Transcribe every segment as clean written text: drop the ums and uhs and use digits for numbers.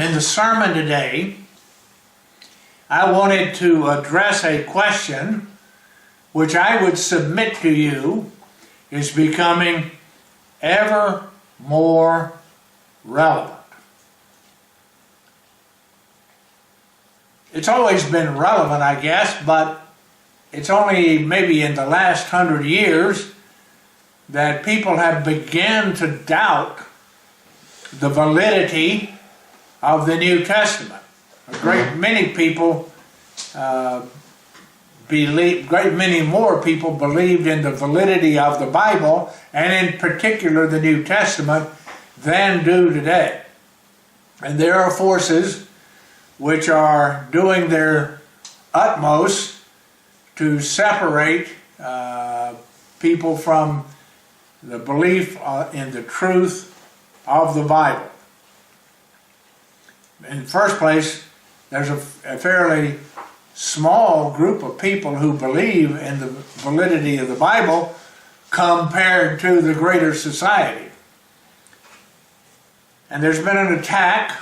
In the sermon today, I wanted to address a question which I would submit to you is becoming ever more relevant. It's always been relevant, I guess, but it's only maybe in the last 100 years that people have begun to doubt the validity of the New Testament. A great many people great many more people believed in the validity of the Bible, and in particular the New Testament, than do today. And there are forces which are doing their utmost to separate people from the belief in the truth of the Bible. In the first place, there's a fairly small group of people who believe in the validity of the Bible compared to the greater society. And there's been an attack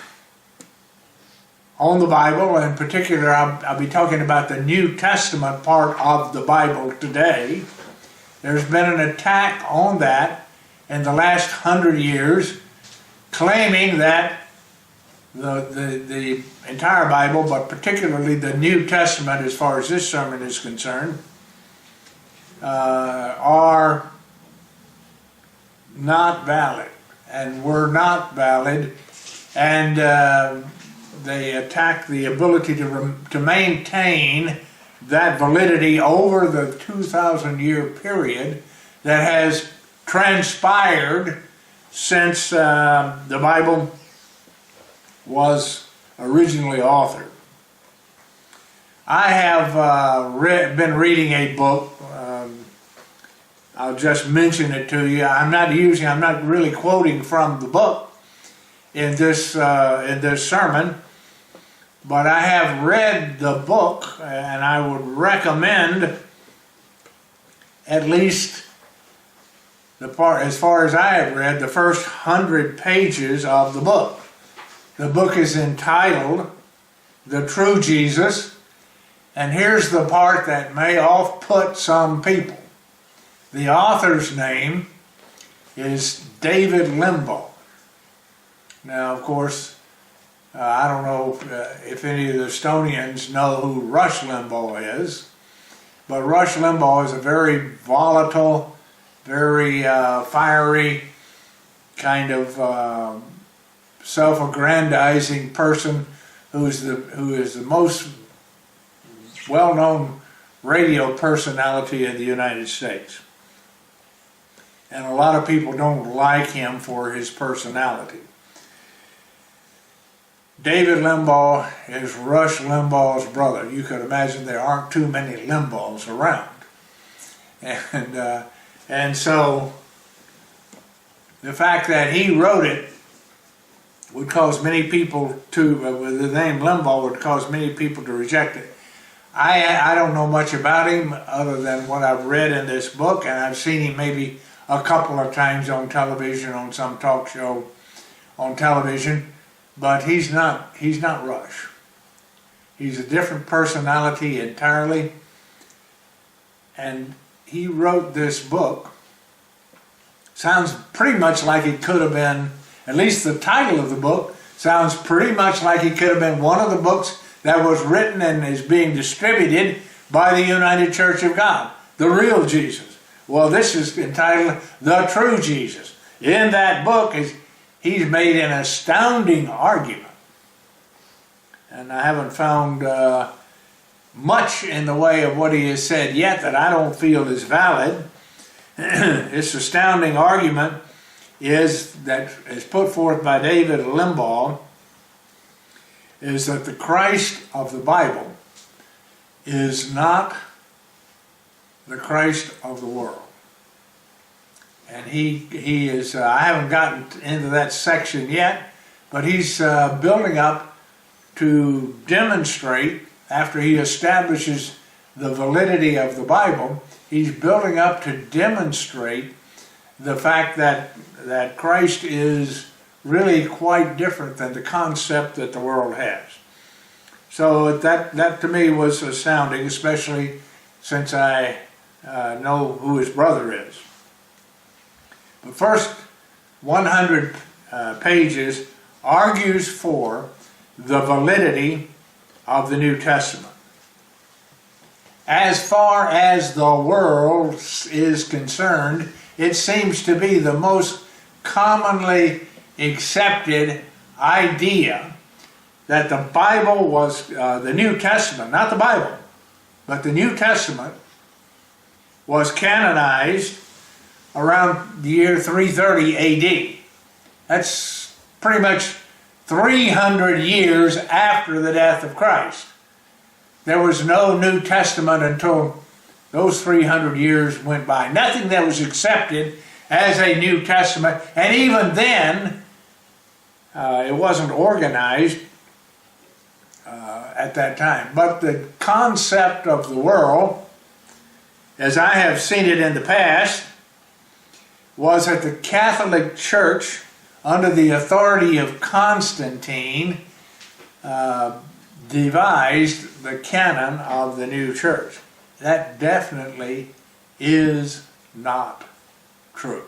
on the Bible. In particular, I'll be talking about the New Testament part of the Bible today. There's been an attack on that in the last 100 years, claiming that the entire Bible, but particularly the New Testament, as far as this sermon is concerned, are not valid and were not valid, and they attack the ability to maintain that validity over the 2,000-year period that has transpired since the Bible was originally authored. I have been reading a book. I'll just mention it to you. I'm not really quoting from the book in this sermon, but I have read the book, and I would recommend at least as far as I have read, the first 100 pages of the book. The book is entitled The True Jesus, and here's the part that may off-put some people. The author's name is David Lambert. Now, of course, I don't know if any of the Estonians know who Rush Limbaugh is, but Rush Limbaugh is a very volatile, very fiery kind of self-aggrandizing person who is the most well-known radio personality in the United States. And a lot of people don't like him for his personality. David Limbaugh is Rush Limbaugh's brother. You could imagine there aren't too many Limbaughs around. And so the fact that he wrote it would cause many people to, the name Limbaugh would cause many people to reject it. I don't know much about him other than what I've read in this book, and I've seen him maybe a couple of times on television, on some talk show on television, but he's not Rush. He's a different personality entirely, and he wrote this book. Sounds pretty much like it could have been, at least the title of the book sounds pretty much like it could have been one of the books that was written and is being distributed by the United Church of God, the real Jesus. Well, this is entitled The True Jesus. In that book, he's made an astounding argument. And I haven't found much in the way of what he has said yet that I don't feel is valid. This astounding argument is put forth by David Lambert, is that the Christ of the Bible is not the Christ of the world. And he is, I haven't gotten into that section yet, but he's building up to demonstrate, after he establishes the validity of the Bible, he's building up to demonstrate the fact that Christ is really quite different than the concept that the world has. So that to me was astounding, especially since I know who his brother is. The first 100 pages argues for the validity of the New Testament. As far as the world is concerned, it seems to be the most commonly accepted idea that the Bible was, the New Testament, not the Bible, but the New Testament was canonized around the year 330 AD. That's pretty much 300 years after the death of Christ. There was no New Testament until those 300 years went by. Nothing that was accepted as a New Testament, and even then, it wasn't organized at that time. But the concept of the world, as I have seen it in the past, was that the Catholic Church, under the authority of Constantine, devised the canon of the new church. That definitely is not true.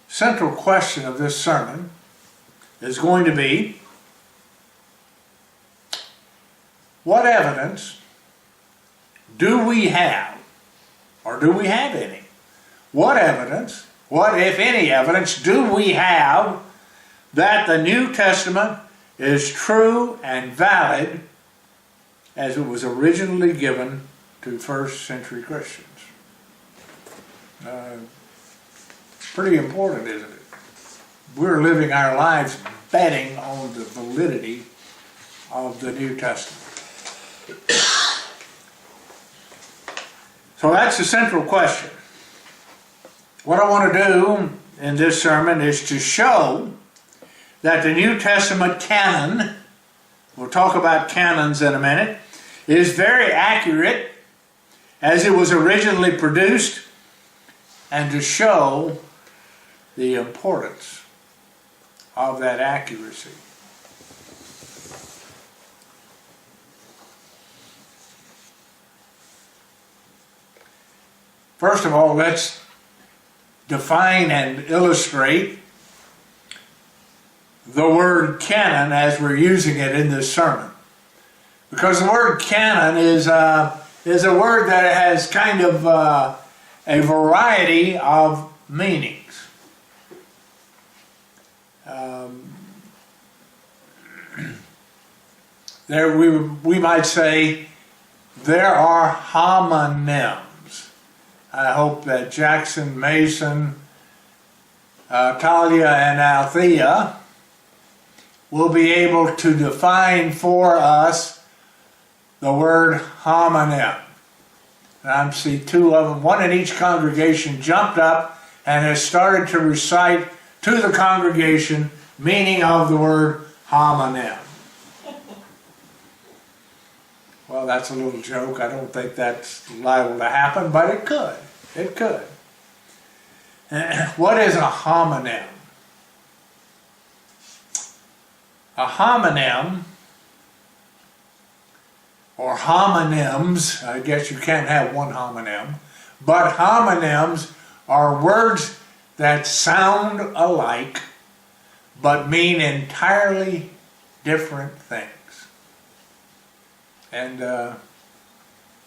Central question of this sermon is going to be, what evidence do we have, or do we have any? What evidence, what if any evidence, do we have that the New Testament is true and valid as it was originally given to first century Christians? Pretty important, isn't it? We're living our lives betting on the validity of the New Testament. So that's the central question. What I want to do in this sermon is to show that the New Testament canon, we'll talk about canons in a minute, is very accurate as it was originally produced, and to show the importance of that accuracy. First of all, let's define and illustrate the word canon as we're using it in this sermon. Because the word canon is a word that has kind of a variety of meanings. There we might say there are homonyms. I hope that Jackson, Mason, Talia, and Althea will be able to define for us the word homonym. And I see two of them, one in each congregation, jumped up and has started to recite to the congregation meaning of the word homonym. Well, that's a little joke. I don't think that's liable to happen, but it could. It could. What is a homonym? A homonym, or homonyms, I guess you can't have one homonym, but homonyms are words that sound alike but mean entirely different things. And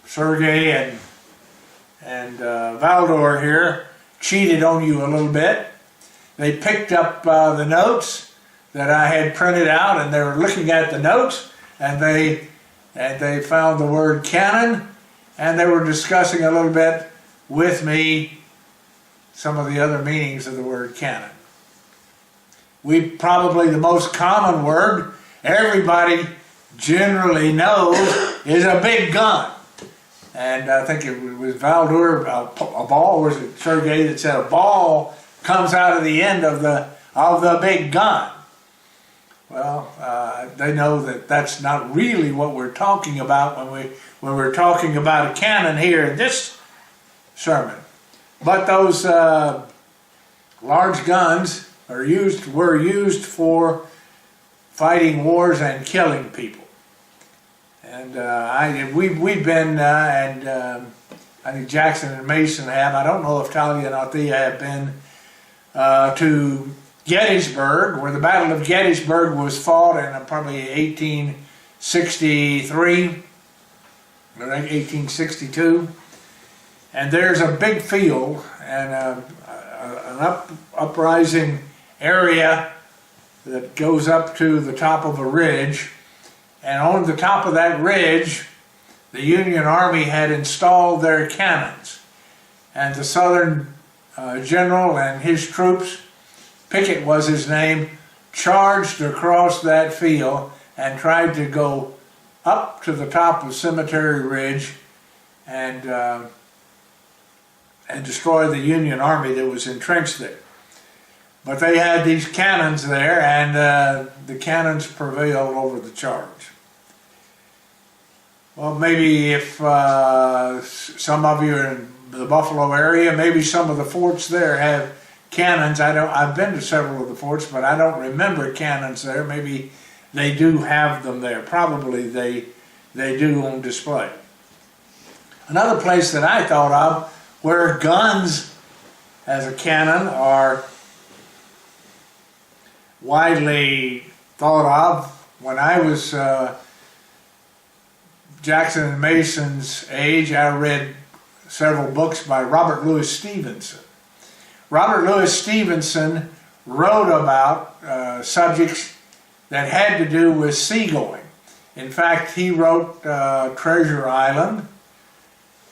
Sergey and Valdor here cheated on you a little bit. They picked up the notes that I had printed out, and they were looking at the notes, and they found the word canon, and they were discussing a little bit with me some of the other meanings of the word canon. Probably the most common word everybody generally knows is a big gun. And I think it was Valdor, a ball, or was it Sergey that said a ball comes out of the end of the big gun. Well, they know that that's not really what we're talking about when we're talking about a canon here in this sermon. But those large guns were used for fighting wars and killing people. And we've been, I think Jackson and Mason have, I don't know if Talia and Althea have been to Gettysburg, where the Battle of Gettysburg was fought in probably 1863, or 1862. And there's a big field and an uprising area that goes up to the top of a ridge. And on the top of that ridge, the Union Army had installed their cannons. And the Southern general and his troops, Pickett was his name, charged across that field and tried to go up to the top of Cemetery Ridge and destroy the Union Army that was entrenched there. But they had these cannons there, and the cannons prevailed over the charge. Well, maybe if some of you are in the Buffalo area, maybe some of the forts there have cannons. I've been to several of the forts, but I don't remember cannons there. Maybe they do have them there. Probably they do on display. Another place that I thought of where guns as a cannon are widely thought of, when I was Jackson and Mason's age, I read several books by Robert Louis Stevenson. Robert Louis Stevenson wrote about subjects that had to do with seagoing. In fact, he wrote Treasure Island,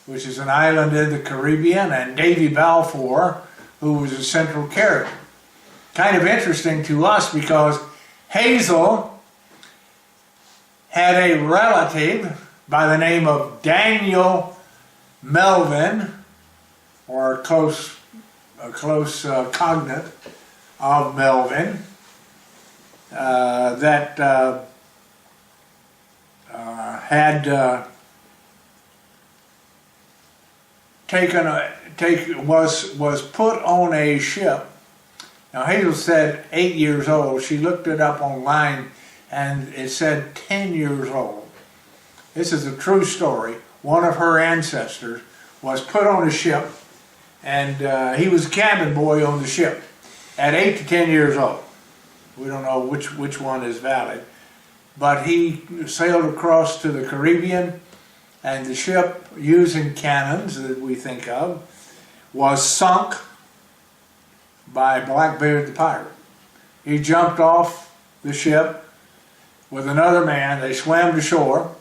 which is an island in the Caribbean, and Davy Balfour, who was a central character. Kind of interesting to us because Hazel had a relative by the name of Daniel Melvin, or a close cognate of Melvin, that had was put on a ship. Now Hazel said 8 years old. She looked it up online and it said 10 years old. This is a true story. One of her ancestors was put on a ship, and he was a cabin boy on the ship at 8 to 10 years old. We don't know which one is valid. But he sailed across to the Caribbean, and the ship, using cannons that we think of, was sunk by Blackbeard the pirate. He jumped off the ship with another man. They swam to shore,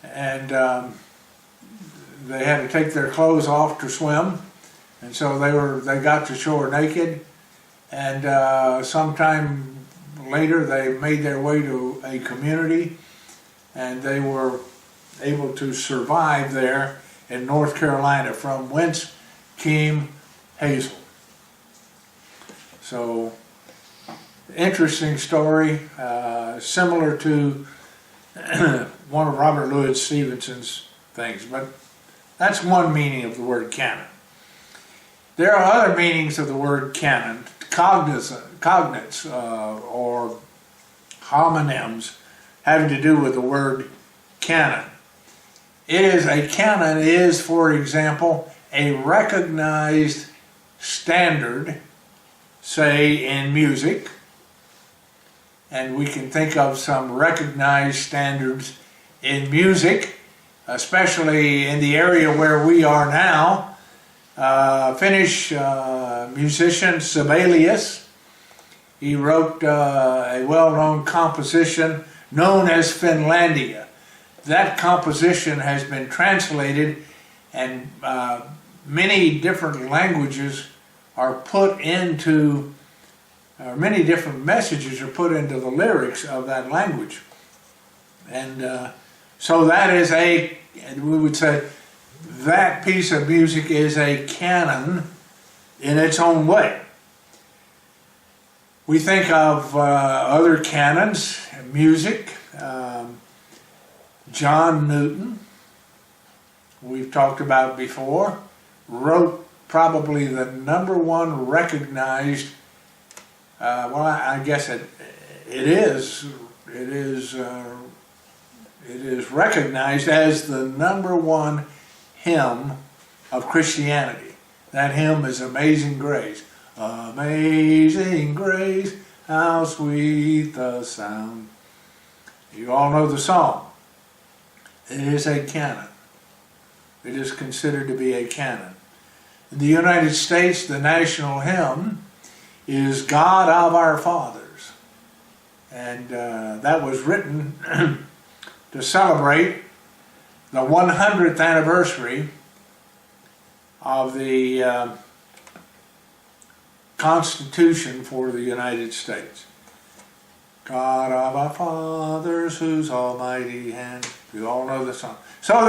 and they had to take their clothes off to swim, and so they got to shore naked. And sometime later they made their way to a community, and they were able to survive there in North Carolina, from whence came Hazel. So, interesting story, similar to one of Robert Louis Stevenson's things, but that's one meaning of the word canon. There are other meanings of the word canon, cognates or homonyms having to do with the word canon. A canon is, for example, a recognized standard, say in music, and we can think of some recognized standards in music, especially in the area where we are now. Finnish musician Sibelius, he wrote a well-known composition known as Finlandia. That composition has been translated, and many different languages are put into, many different messages are put into the lyrics of that language. And so that is we would say, that piece of music is a canon in its own way. We think of other canons, music. John Newton, we've talked about before, wrote probably the number one recognized, well, I guess it is recognized as the number one hymn of Christianity. That hymn is Amazing Grace. Amazing Grace, how sweet the sound. You all know the song. It is a canon. It is considered to be a canon. In the United States, the national hymn is God of Our Fathers. And that was written to celebrate the 100th anniversary of the Constitution for the United States. God of our fathers, whose almighty hand. You all know the song. So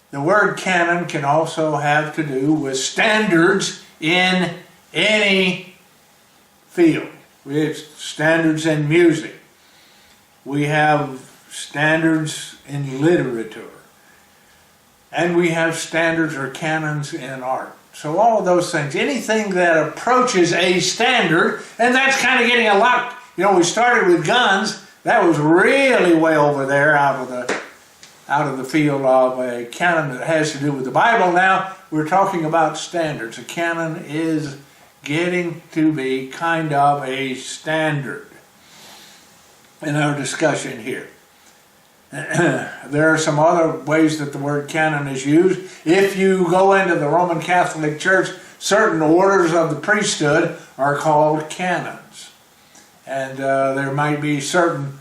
the word canon can also have to do with standards in any field. We have standards in music. We have standards in literature. And we have standards or canons in art. So all of those things, anything that approaches a standard, and that's kind of getting a lot. You know, we started with guns. That was really way over there out of the field of a canon that has to do with the Bible. Now we're talking about standards. A canon is getting to be kind of a standard in our discussion here. There are some other ways that the word canon is used. If you go into the Roman Catholic Church, certain orders of the priesthood are called canons. And there might be certain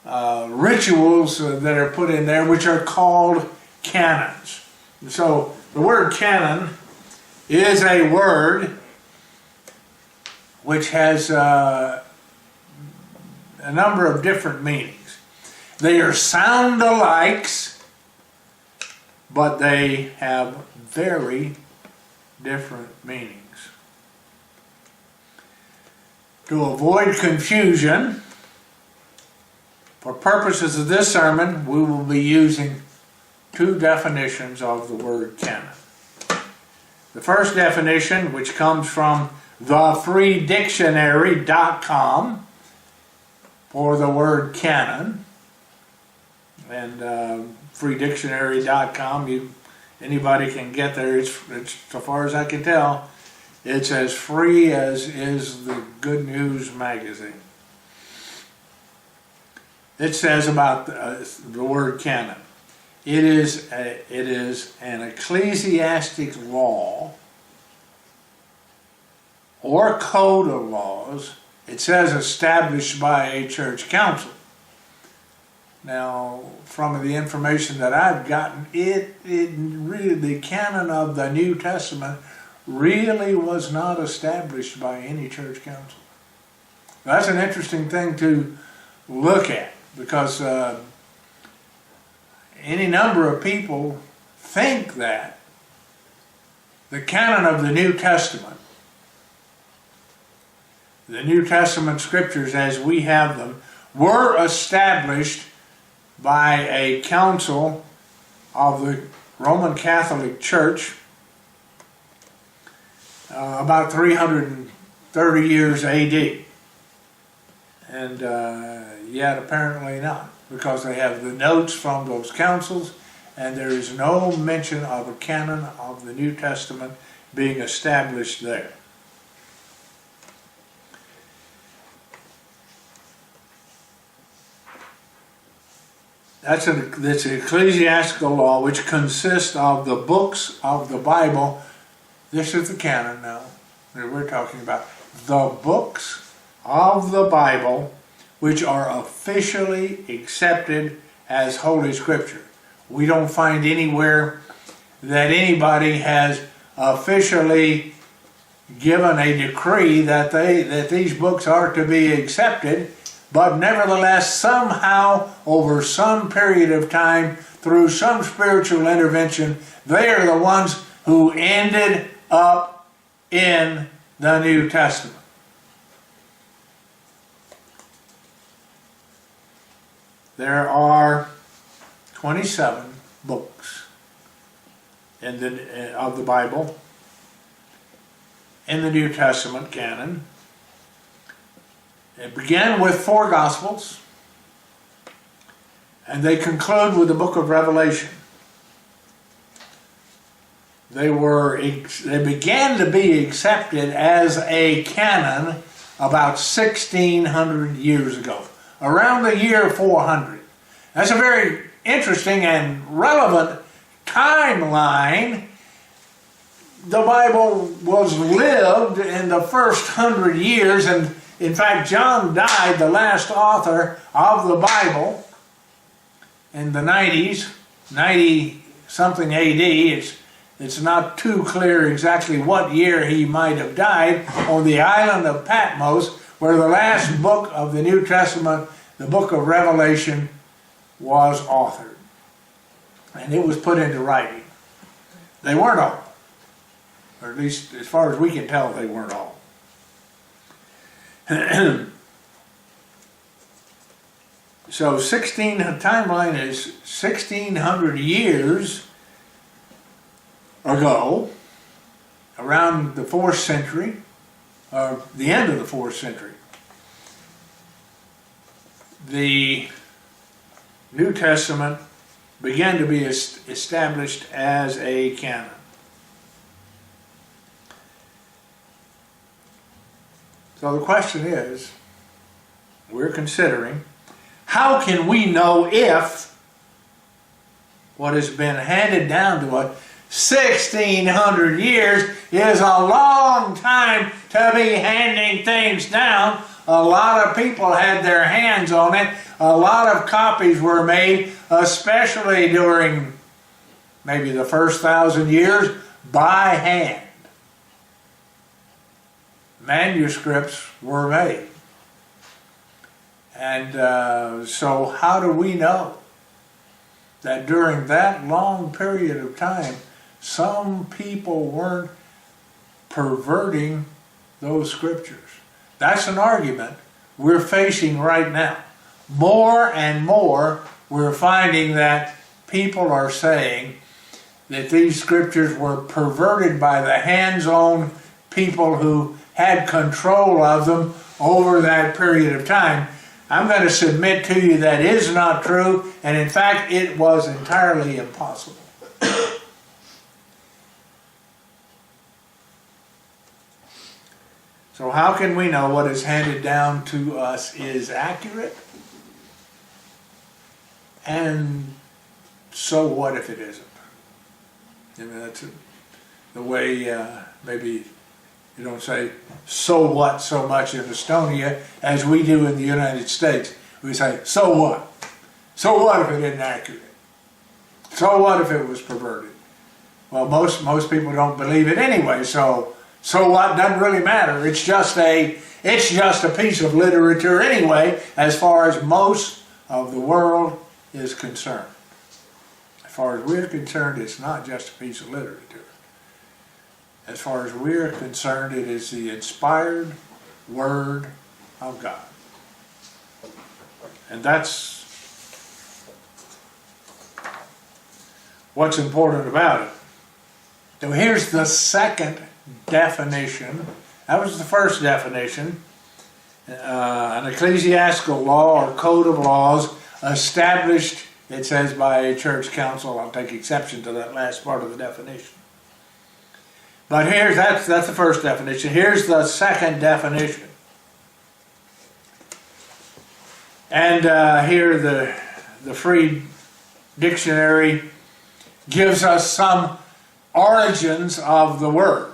rituals that are put in there which are called canons. And so the word canon is a word which has a number of different meanings. They are sound-alikes, but they have very different meanings. To avoid confusion, for purposes of this sermon, we will be using two definitions of the word canon. The first definition, which comes from thefreedictionary.com for the word canon, and freedictionary.com, anybody can get there. It's so far as I can tell, it's as free as is the Good News magazine. It says about the word canon. It is an ecclesiastic law or code of laws. It says established by a church council. Now, from the information that I've gotten, it really, the canon of the New Testament really was not established by any church council. That's an interesting thing to look at, because any number of people think that the canon of the New Testament, the New Testament scriptures as we have them, were established by a council of the Roman Catholic Church about 330 years AD. And yet apparently not, because they have the notes from those councils, and there is no mention of a canon of the New Testament being established there. That's an ecclesiastical law which consists of the books of the Bible. This is the canon now that we're talking about. The books of the Bible which are officially accepted as Holy Scripture. We don't find anywhere that anybody has officially given a decree that these books are to be accepted. But nevertheless, somehow, over some period of time, through some spiritual intervention, they are the ones who ended up in the New Testament. There are 27 books of the Bible, in the New Testament canon. It began with 4 Gospels, and they conclude with the book of Revelation. They began to be accepted as a canon about 1600 years ago, around the year 400. That's a very interesting and relevant timeline. The Bible was lived in the first 100 years, and in fact, John died, the last author of the Bible, in the 90s, 90-something AD. It's not too clear exactly what year he might have died, on the island of Patmos, where the last book of the New Testament, the book of Revelation, was authored. And it was put into writing. They weren't all. Or at least as far as we can tell, they weren't all. So timeline is 1600 years ago, around the 4th century, or the end of the 4th century. The New Testament began to be established as a canon. So the question is, we're considering, how can we know if what has been handed down to us 1600 years is a long time to be handing things down? A lot of people had their hands on it. A lot of copies were made, especially during maybe the first 1,000 years, by hand. Manuscripts were made. And so how do we know that during that long period of time, some people weren't perverting those scriptures? That's an argument we're facing right now. More and more, we're finding that people are saying that these scriptures were perverted by the hands-on people who had control of them over that period of time. I'm going to submit to you that is not true, and in fact it was entirely impossible. So how can we know what is handed down to us is accurate? And so what if it isn't? You know, that's the way maybe you don't say so what so much in Estonia as we do in the United States. We say, so what? So what if it isn't accurate? So what if it was perverted? Well, most people don't believe it anyway, so what doesn't really matter. It's just a piece of literature anyway, as far as most of the world is concerned. As far as we're concerned, it's not just a piece of literature. As far as we're concerned, it is the inspired Word of God. And that's what's important about it. So here's the second definition. That was the first definition. An ecclesiastical law or code of laws established, it says, by a church council. I'll take exception to that last part of the definition. But that's the first definition. Here's the second definition. And here the Free Dictionary gives us some origins of the word.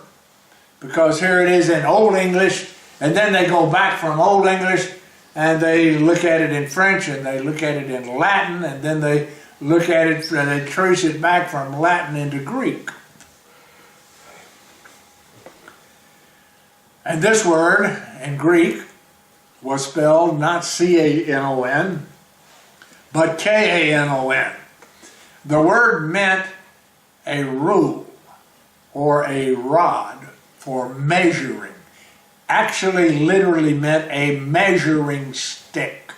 Because here it is in Old English, and then they go back from Old English and they look at it in French, and they look at it in Latin, and then they look at it and they trace it back from Latin into Greek. And this word in Greek was spelled not C-A-N-O-N, but K-A-N-O-N. The word meant a rule or a rod for measuring. Actually, literally meant a measuring stick.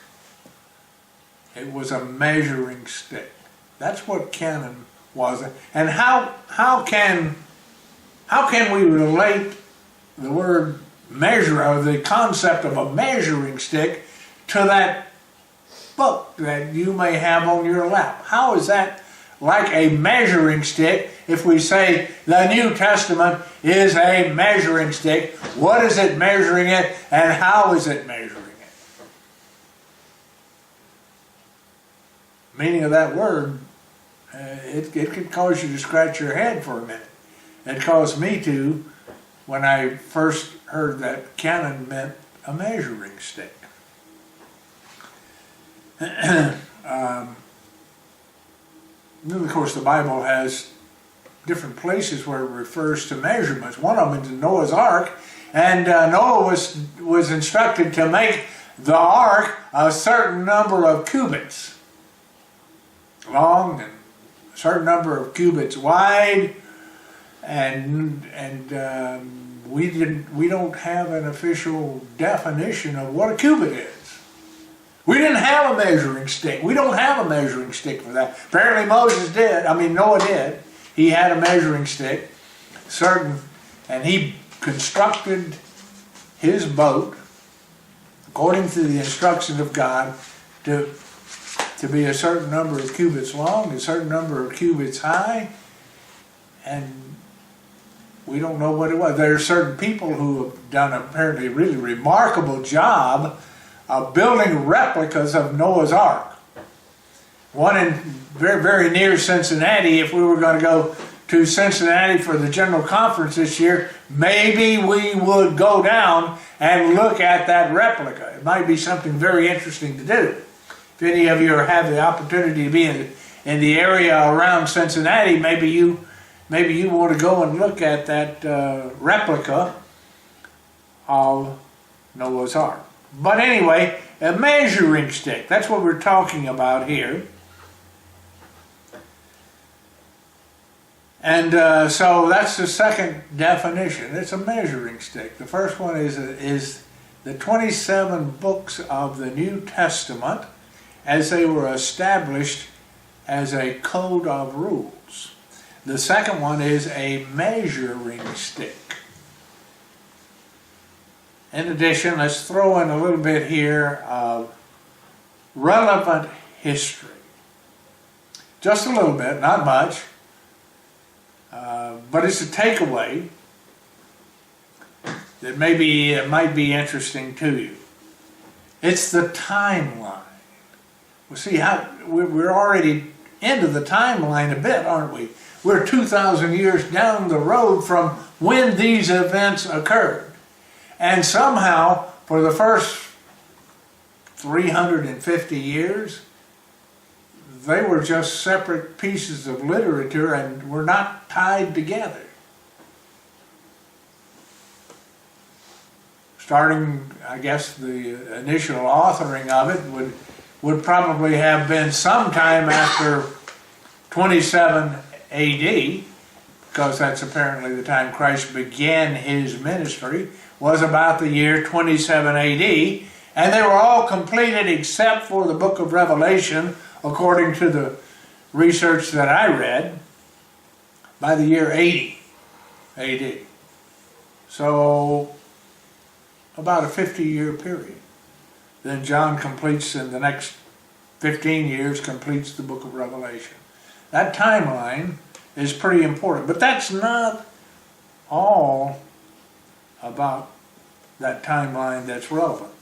It was a measuring stick. That's what canon was. And how can we relate the word measure, or the concept of a measuring stick, to that book that you may have on your lap? How is that like a measuring stick? If we say the New Testament is a measuring stick, what is it measuring it, and how is it measuring it? Meaning of that word, it could cause you to scratch your head for a minute. It caused me to when I first heard that Canon meant a measuring stick. And of course, the Bible has different places where it refers to measurements. One of them is Noah's Ark, and Noah was instructed to make the ark a certain number of cubits long and a certain number of cubits wide, and we don't have an official definition of what a cubit is. We didn't have a measuring stick. We don't have a measuring stick for that. Apparently Noah did. He had a measuring stick, and he constructed his boat according to the instructions of God to be a certain number of cubits long, a certain number of cubits high, and we don't know what it was. There are certain people who have done apparently a really remarkable job of building replicas of Noah's Ark. One in very, very near Cincinnati. If we were going to go to Cincinnati for the General Conference this year, maybe we would go down and look at that replica. It might be something very interesting to do. If any of you have the opportunity to be in the area around Cincinnati, maybe you want to go and look at that replica of Noah's Ark. But anyway, a measuring stick, that's what we're talking about here. And so that's the second definition. It's a measuring stick. The first one is the 27 books of the New Testament as they were established as a code of rules. The second one is a measuring stick. In addition, let's throw in a little bit here of relevant history. Just a little bit, not much, but it's a takeaway that maybe it might be interesting to you. It's the timeline. Well, see, we're already into the timeline a bit, aren't we? We're 2,000 years down the road from when these events occurred. And somehow, for the first 350 years, they were just separate pieces of literature and were not tied together. Starting, I guess, the initial authoring of it would probably have been sometime after 27 AD, because that's apparently the time Christ began his ministry, was about the year 27 AD, and they were all completed except for the book of Revelation, according to the research that I read, by the year 80 AD. So, about a 50-year period. Then John completes, in the next 15 years, completes the book of Revelation. That timeline is pretty important, but that's not all about that timeline that's relevant.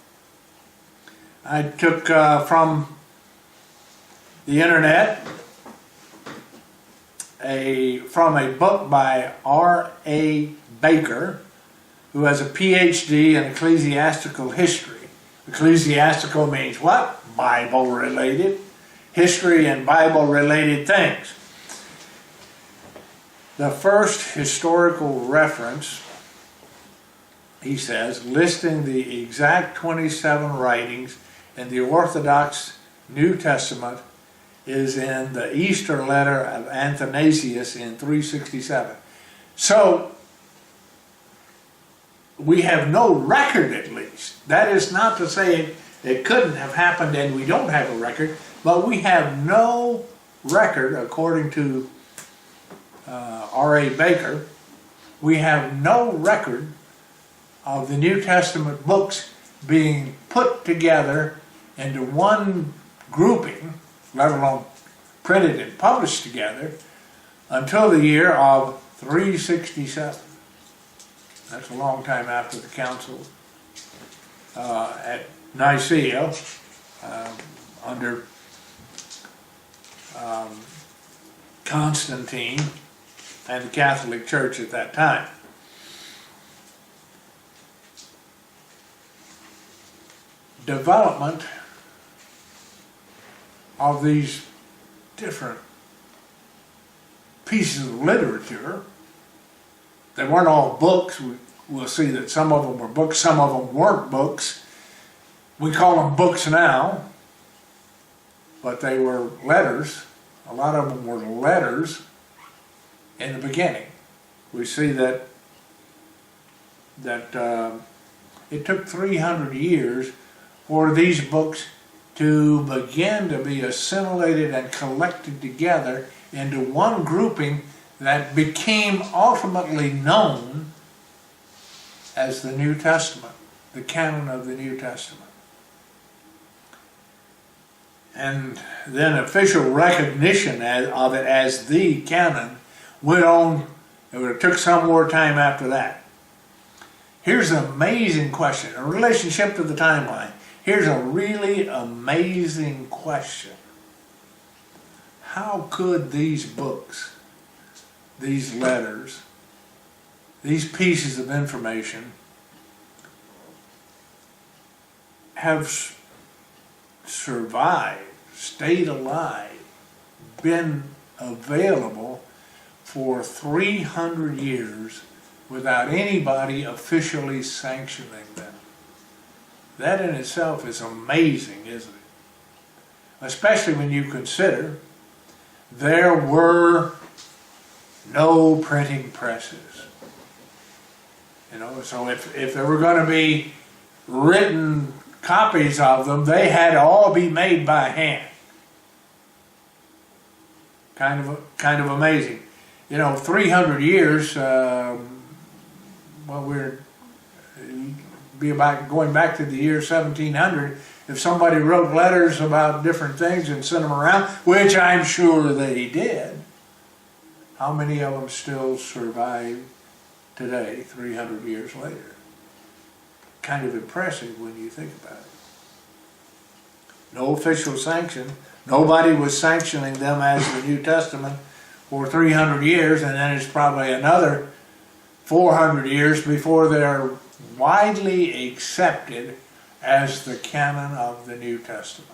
I took from the internet from a book by R.A. Baker, who has a PhD in ecclesiastical history. Ecclesiastical means what? Bible-related. History and Bible-related things. The first historical reference, he says, listing the exact 27 writings in the Orthodox New Testament is in the Easter letter of Athanasius in 367. So, we have no record, at least. That is not to say it couldn't have happened and we don't have a record, but we have no record, according to R.A. Baker, we have no record of the New Testament books being put together into one grouping, let alone printed and published together, until the year of 367. That's a long time after the council at Nicaea under Constantine and the Catholic Church at that time. Development of these different pieces of literature, they weren't all books. We'll see that some of them were books, some of them weren't books. We call them books now, but they were letters. A lot of them were letters in the beginning. We see that it took 300 years for these books to begin to be assimilated and collected together into one grouping that became ultimately known as the New Testament, the canon of the New Testament. And then official recognition of it as the canon went on. It took some more time after that. Here's an amazing question in relationship to the timeline. Here's a really amazing question. How could these books, these letters, these pieces of information have survived, stayed alive, been available for 300 years without anybody officially sanctioning them? That in itself is amazing, isn't it? Especially when you consider there were no printing presses. You know, so if there were going to be written copies of them, they had to all be made by hand. Kind of amazing. You know, 300 years, well, we're be about going back to the year 1700. If somebody wrote letters about different things and sent them around, which I'm sure they did, how many of them still survive today, 300 years later? Kind of impressive when you think about it. No official sanction. Nobody was sanctioning them as the New Testament for 300 years, and then it's probably another 400 years before they're widely accepted as the canon of the New Testament.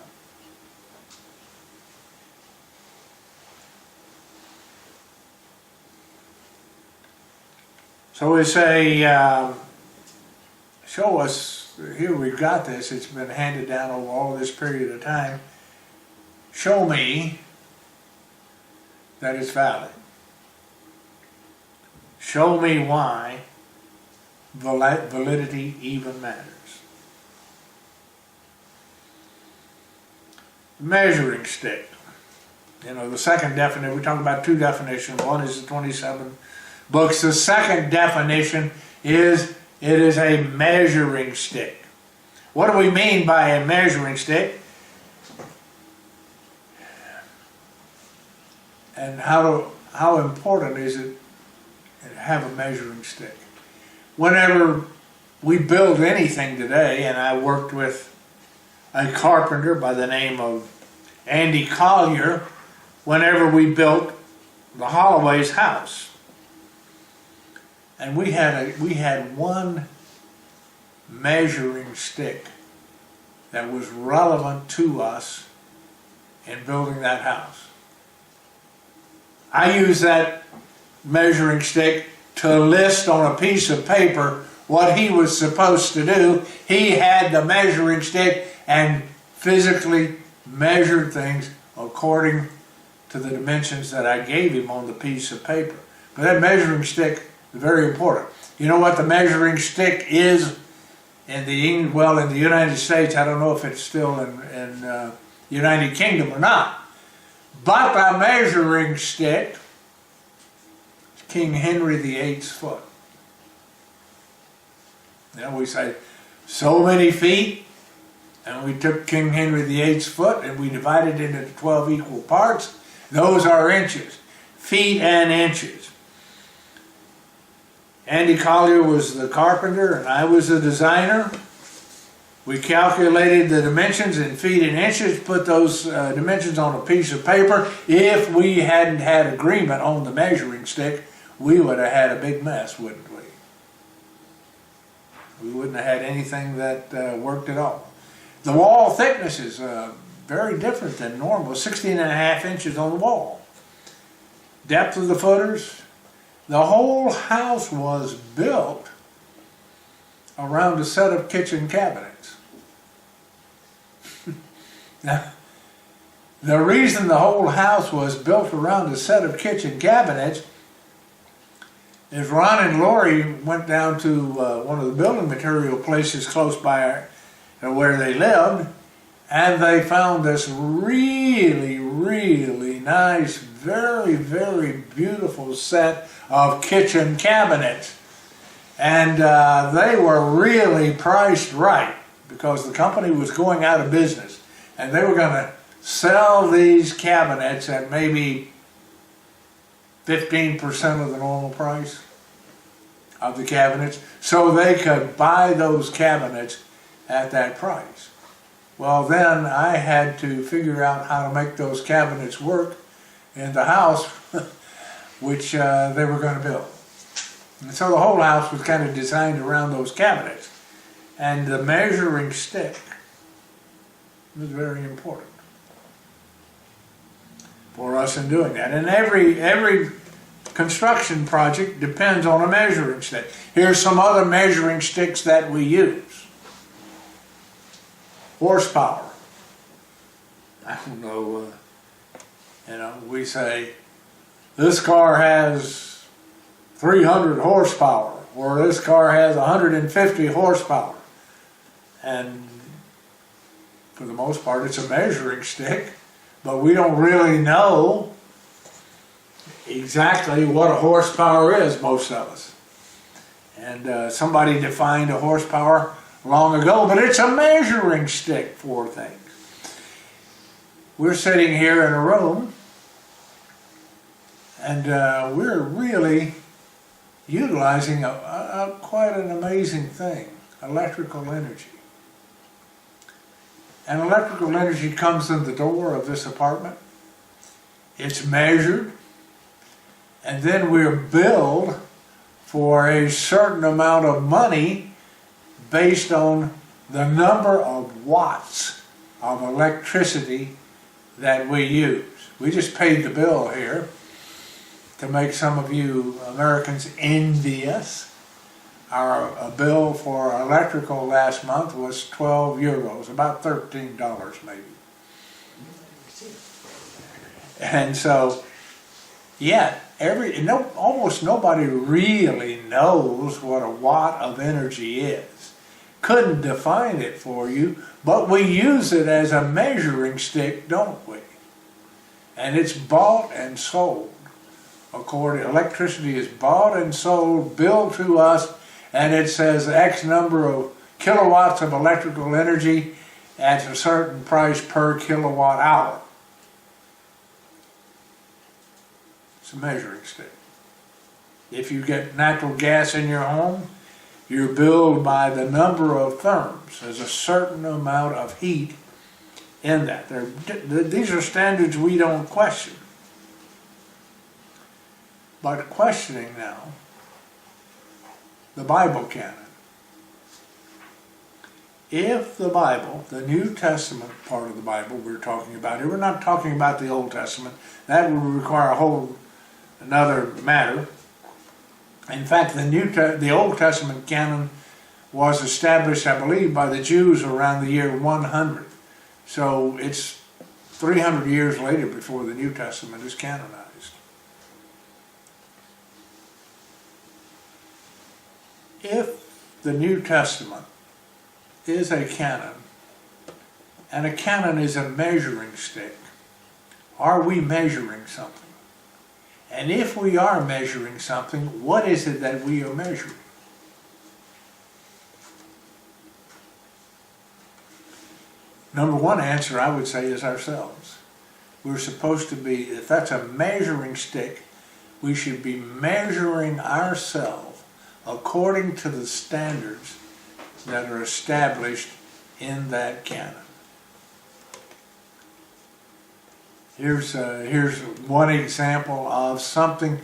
So we say, show us, here we've got this, it's been handed down over all this period of time. Show me that it's valid. Show me why validity even matters. Measuring stick. You know, the second definition, we talk about two definitions. One is the 27 books. The second definition is it is a measuring stick. What do we mean by a measuring stick? And how important is it to have a measuring stick? Whenever we build anything today, and I worked with a carpenter by the name of Andy Collier, whenever we built the Holloway's house. And we had one measuring stick that was relevant to us in building that house. I used that measuring stick to list on a piece of paper what he was supposed to do. He had the measuring stick and physically measured things according to the dimensions that I gave him on the piece of paper. But that measuring stick is very important. You know what the measuring stick is in the United States? I don't know if it's still in United Kingdom or not. But the measuring stick is King Henry VIII's foot. We say so many feet, and we took King Henry VIII's foot and we divided it into 12 equal parts. Those are inches, feet and inches. Andy Collier was the carpenter and I was the designer. We calculated the dimensions in feet and inches, put those dimensions on a piece of paper. If we hadn't had agreement on the measuring stick, we would have had a big mess, wouldn't we? We wouldn't have had anything that worked at all. The wall thickness is very different than normal, 16.5 inches on the wall. Depth of the footers, the whole house was built around a set of kitchen cabinets. Now, the reason the whole house was built around a set of kitchen cabinets is Ron and Lori went down to one of the building material places close by where they lived, and they found this really, really nice, very, very beautiful set of kitchen cabinets. And they were really priced right because the company was going out of business. And they were going to sell these cabinets at maybe 15% of the normal price of the cabinets, so they could buy those cabinets at that price. Well, then I had to figure out how to make those cabinets work in the house which they were going to build. And so the whole house was kind of designed around those cabinets. And the measuring stick was very important for us in doing that. And every construction project depends on a measuring stick. Here's some other measuring sticks that we use. Horsepower. I don't know, we say this car has 300 horsepower or this car has 150 horsepower. And for the most part it's a measuring stick, but we don't really know exactly what a horsepower is, most of us. And somebody defined a horsepower long ago, but it's a measuring stick for things. We're sitting here in a room and we're really utilizing quite an amazing thing, electrical energy. And electrical energy comes in the door of this apartment. It's measured, and then we're billed for a certain amount of money based on the number of watts of electricity that we use. We just paid the bill here to make some of you Americans envious. Our bill for electrical last month was 12 euros, about $13 maybe. And so, yeah, almost nobody really knows what a watt of energy is. Couldn't define it for you, but we use it as a measuring stick, don't we? And it's bought and sold. Electricity is bought and sold, billed to us, and it says X number of kilowatts of electrical energy at a certain price per kilowatt hour. It's a measuring stick. If you get natural gas in your home, you're billed by the number of therms. There's a certain amount of heat in that. These are standards we don't question. But questioning now the Bible canon. If the Bible, the New Testament part of the Bible we're talking about here, we're not talking about the Old Testament. That would require a whole another matter. In fact, the Old Testament canon was established, I believe, by the Jews around the year 100. So it's 300 years later before the New Testament is canonized. If the New Testament is a canon, and a canon is a measuring stick, are we measuring something? And if we are measuring something, what is it that we are measuring? Number one answer I would say is ourselves. We're supposed to be, if that's a measuring stick, we should be measuring ourselves according to the standards that are established in that canon. Here's one example of something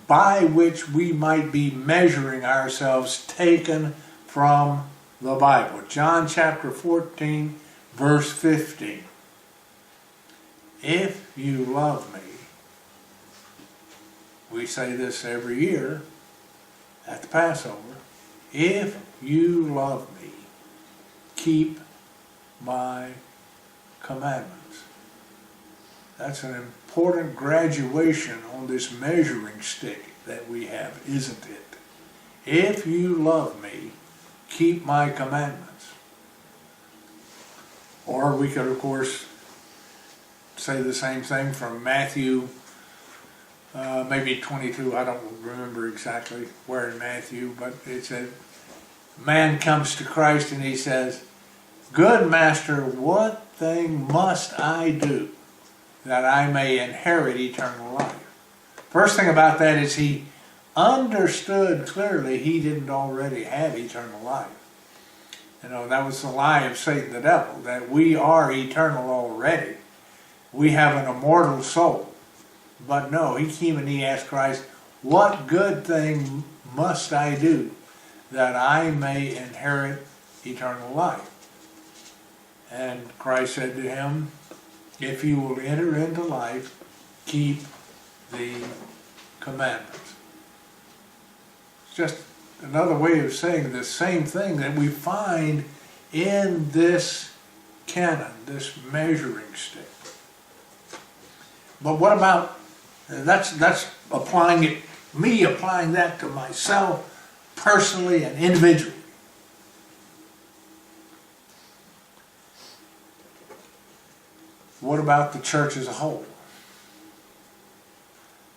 by which we might be measuring ourselves taken from the Bible. John chapter 14, verse 15. If you love me, we say this every year at the Passover, if you love me, keep my commandments. That's an important graduation on this measuring stick that we have, isn't it? If you love me, keep my commandments. Or we could, of course, say the same thing from Matthew, maybe 22, I don't remember exactly where in Matthew, but it said, man comes to Christ and he says, good master, what thing must I do that I may inherit eternal life? First thing about that is he understood clearly he didn't already have eternal life. You know, that was the lie of Satan the devil, that we are eternal already. We have an immortal soul. But no, he came and he asked Christ, what good thing must I do that I may inherit eternal life? And Christ said to him, if you will enter into life, keep the commandments. It's just another way of saying the same thing that we find in this canon, this measuring stick. But what about, that's applying it, me applying that to myself personally and individually. What about the church as a whole?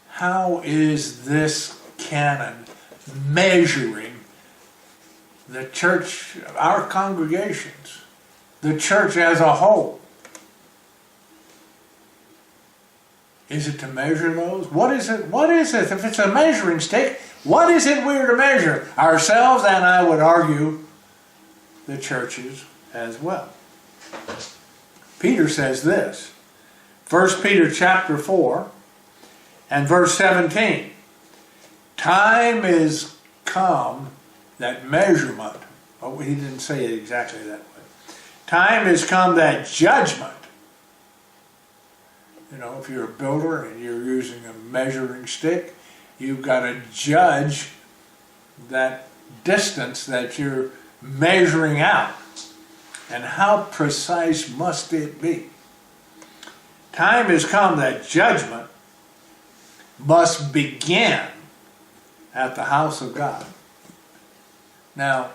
How is this canon measuring the church, our congregations, the church as a whole? Is it to measure those? What is it? What is it? If it's a measuring stick, what is it we're to measure? Ourselves, and I would argue the churches as well. Peter says this, 1 Peter chapter 4 and verse 17. Time is come that measurement, oh, he didn't say it exactly that way. Time has come that judgment. You know, if you're a builder and you're using a measuring stick, you've got to judge that distance that you're measuring out. And how precise must it be? Time has come that judgment must begin at the house of God. Now,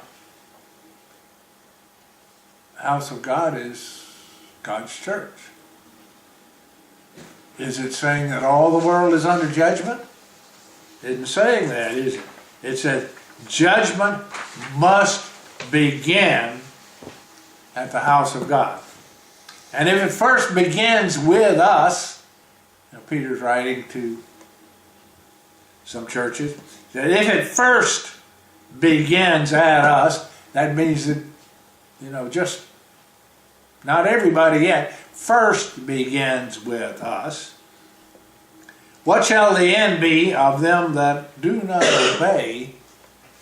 the house of God is God's church. Is it saying that all the world is under judgment? It isn't saying that, is it? It said judgment must begin at the house of God. And if it first begins with us, now Peter's writing to some churches, that if it first begins at us, that means that, you know, just not everybody yet, first begins with us. What shall the end be of them that do not obey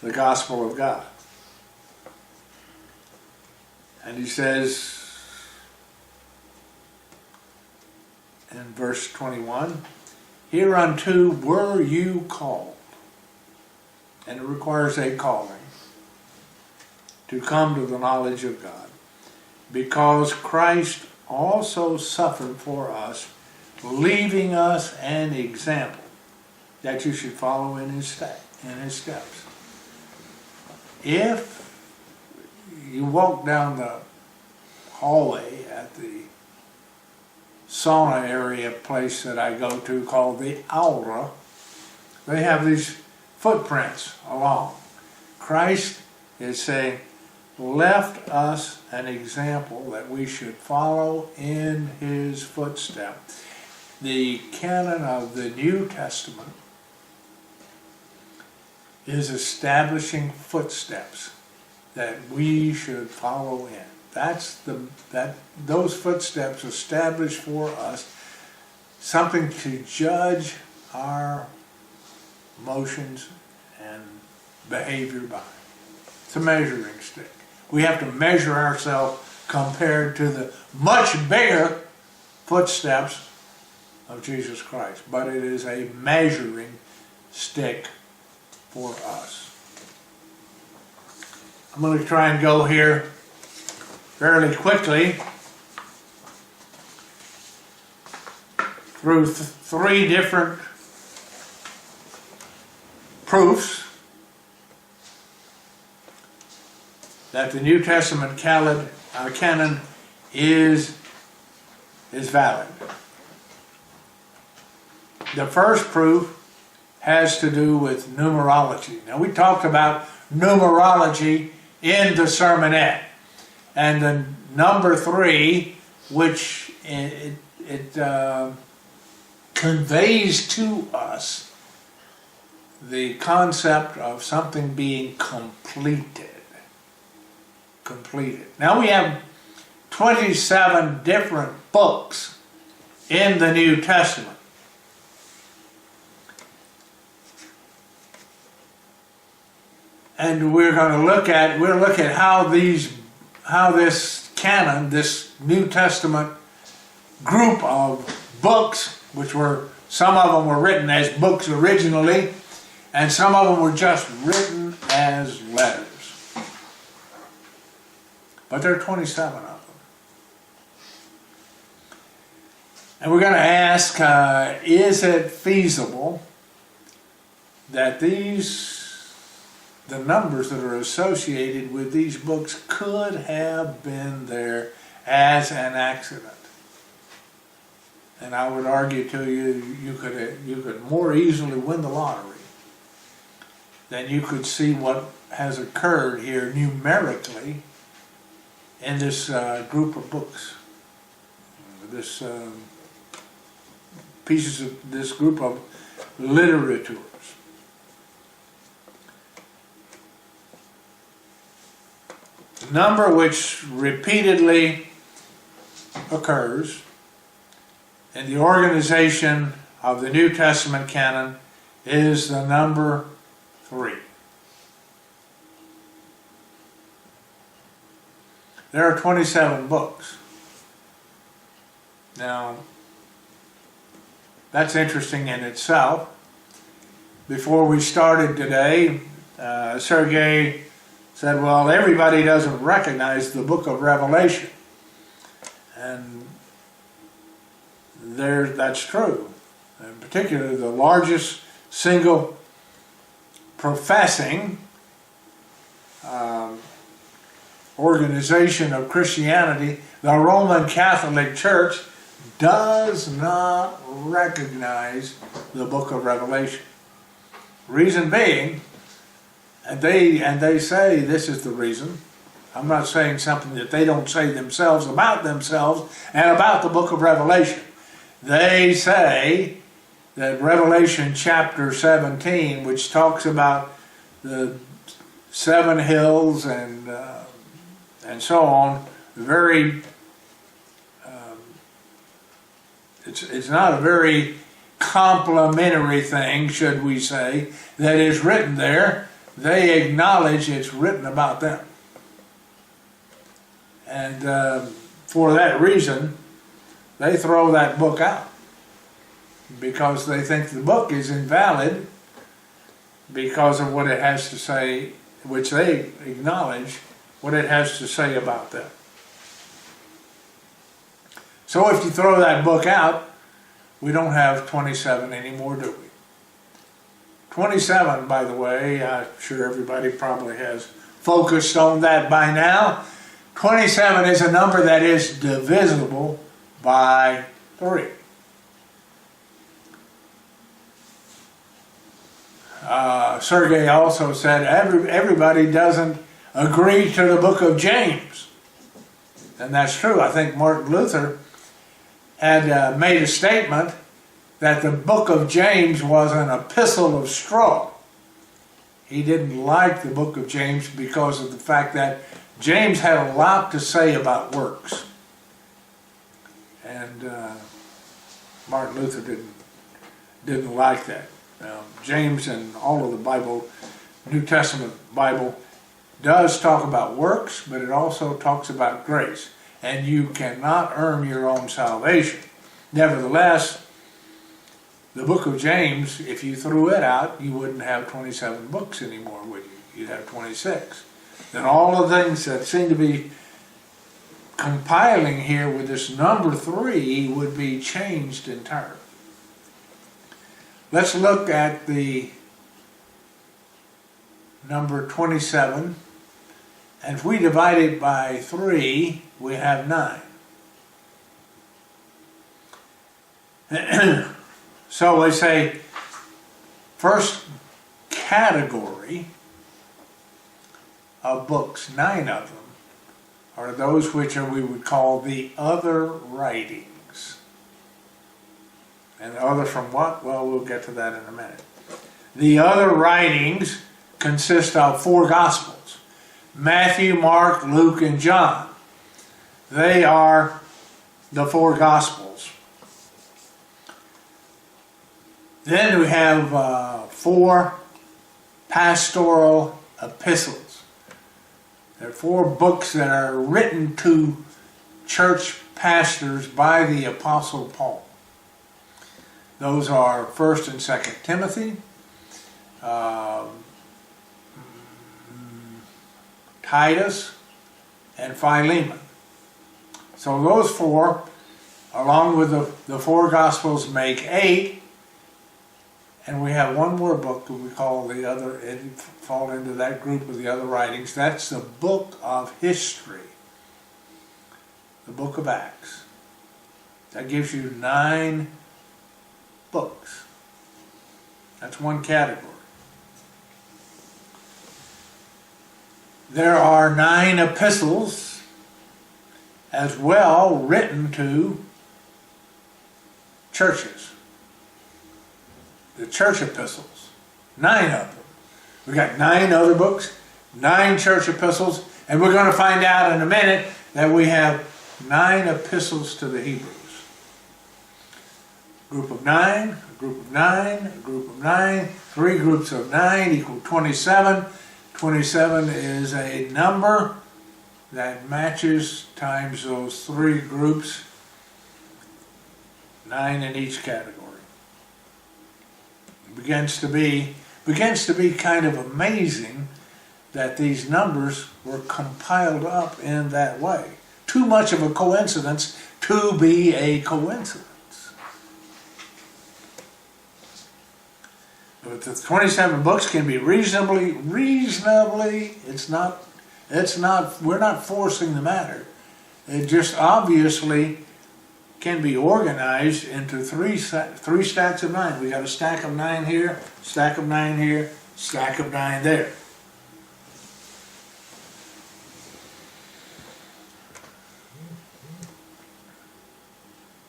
the gospel of God? And he says in verse 21, hereunto were you called, and it requires a calling, to come to the knowledge of God, because Christ also suffered for us, leaving us an example that you should follow in his steps. If you walk down the hallway at the sauna area place that I go to called the Aura, they have these footprints along. Christ is saying, left us an example that we should follow in his footsteps. The canon of the New Testament is establishing footsteps that we should follow in. Those footsteps establish for us something to judge our motions and behavior by. It's a measuring stick. We have to measure ourselves compared to the much bigger footsteps of Jesus Christ. But it is a measuring stick for us. I'm going to try and go here fairly quickly through three different proofs that the New Testament canon is valid. The first proof has to do with numerology. Now, we talked about numerology in the sermonette, and the number 3, which it conveys to us the concept of something being completed. Now we have 27 different books in the New Testament. And we're going to look at how this canon, this New Testament group of books, which were, some of them were written as books originally, and some of them were just written as letters. But there are 27 of them. And we're going to ask, is it feasible that the numbers that are associated with these books could have been there as an accident? And I would argue to you, you could more easily win the lottery than you could see what has occurred here numerically in this group of books, this group of literatures. The number which repeatedly occurs in the organization of the New Testament canon is the number 3. There are 27 books. Now, that's interesting in itself. Before we started today, Sergei said, well, everybody doesn't recognize the book of Revelation. And that's true. In particular, the largest single professing organization of Christianity, the Roman Catholic Church, does not recognize the book of Revelation. Reason being, and they say this is the reason. I'm not saying something that they don't say themselves about themselves and about the book of Revelation. They say that Revelation chapter 17, which talks about the 7 hills and so on, it's not a very complimentary thing, should we say, that is written there. They acknowledge it's written about them. And for that reason, they throw that book out, because they think the book is invalid because of what it has to say, which they acknowledge what it has to say about them. So if you throw that book out, we don't have 27 anymore, do we? 27, by the way, I'm sure everybody probably has focused on that by now. 27 is a number that is divisible by 3. Sergei also said everybody doesn't agree to the book of James. And that's true. I think Martin Luther had made a statement that the book of James was an epistle of straw. He didn't like the book of James because of the fact that James had a lot to say about works. And Martin Luther didn't like that. James and all of the Bible, New Testament Bible, does talk about works, but it also talks about grace. And you cannot earn your own salvation. Nevertheless, the book of James, if you threw it out, you wouldn't have 27 books anymore, would you? You'd have 26. Then all the things that seem to be compiling here with this number 3 would be changed entirely. Let's look at the number 27. And if we divide it by 3, we have 9. So we say, first category of books, 9 of them, are those which we would call the other writings. And other from what? Well, we'll get to that in a minute. The other writings consist of 4 Gospels. Matthew, Mark, Luke, and John. They are the 4 Gospels. Then we have 4 pastoral epistles. There are 4 books that are written to church pastors by the Apostle Paul. Those are 1st and 2nd Timothy, Titus, and Philemon. So those 4, along with the 4 Gospels, make 8. And we have one more book that we call the other, it fall into that group of the other writings. That's the book of history, the book of Acts. That gives you 9 books. That's one category. There are 9 epistles as well written to churches. The church epistles, 9 of them. We got 9 other books, 9 church epistles, and we're going to find out in a minute that we have 9 epistles to the Hebrews. Group of 9, a group of 9, a group of 9, 3 groups of 9 equal 27. 27 is a number that matches times those 3 groups, 9 in each category. It begins to be kind of amazing that these numbers were compiled up in that way. Too much of a coincidence to be a coincidence. But the 27 books can be reasonably, we're not forcing the matter. It just obviously can be organized into 3 stacks of 9. We got a stack of 9 here, stack of 9 here, stack of 9 there.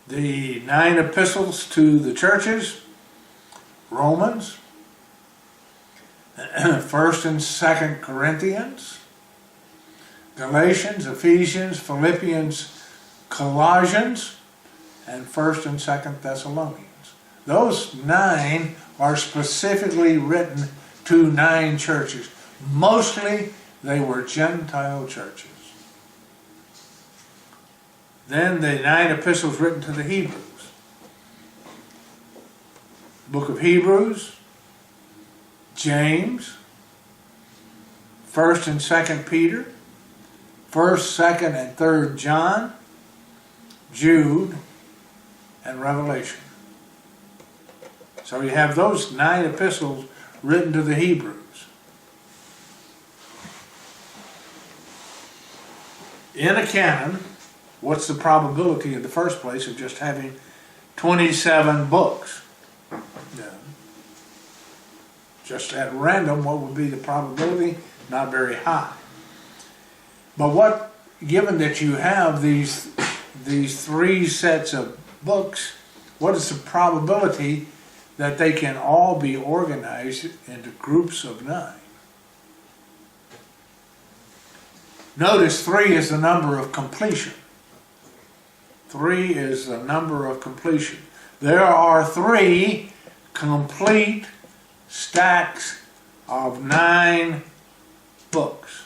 The 9 epistles to the churches: Romans, 1st and 2nd Corinthians, Galatians, Ephesians, Philippians, Colossians, and 1st and 2nd Thessalonians. Those 9 are specifically written to 9 churches. Mostly they were Gentile churches. Then the 9 epistles written to the Hebrews. Book of Hebrews, James, 1st and 2nd Peter, 1st, 2nd, and 3rd John, Jude, and Revelation. So you have those 9 epistles written to the Hebrews. In a canon, what's the probability in the first place of just having 27 books? Yeah. Just at random, what would be the probability? Not very high. But given that you have these three sets of books, what is the probability that they can all be organized into groups of 9? Notice 3 is the number of completion. 3 is the number of completion. There are 3 complete stacks of 9 books.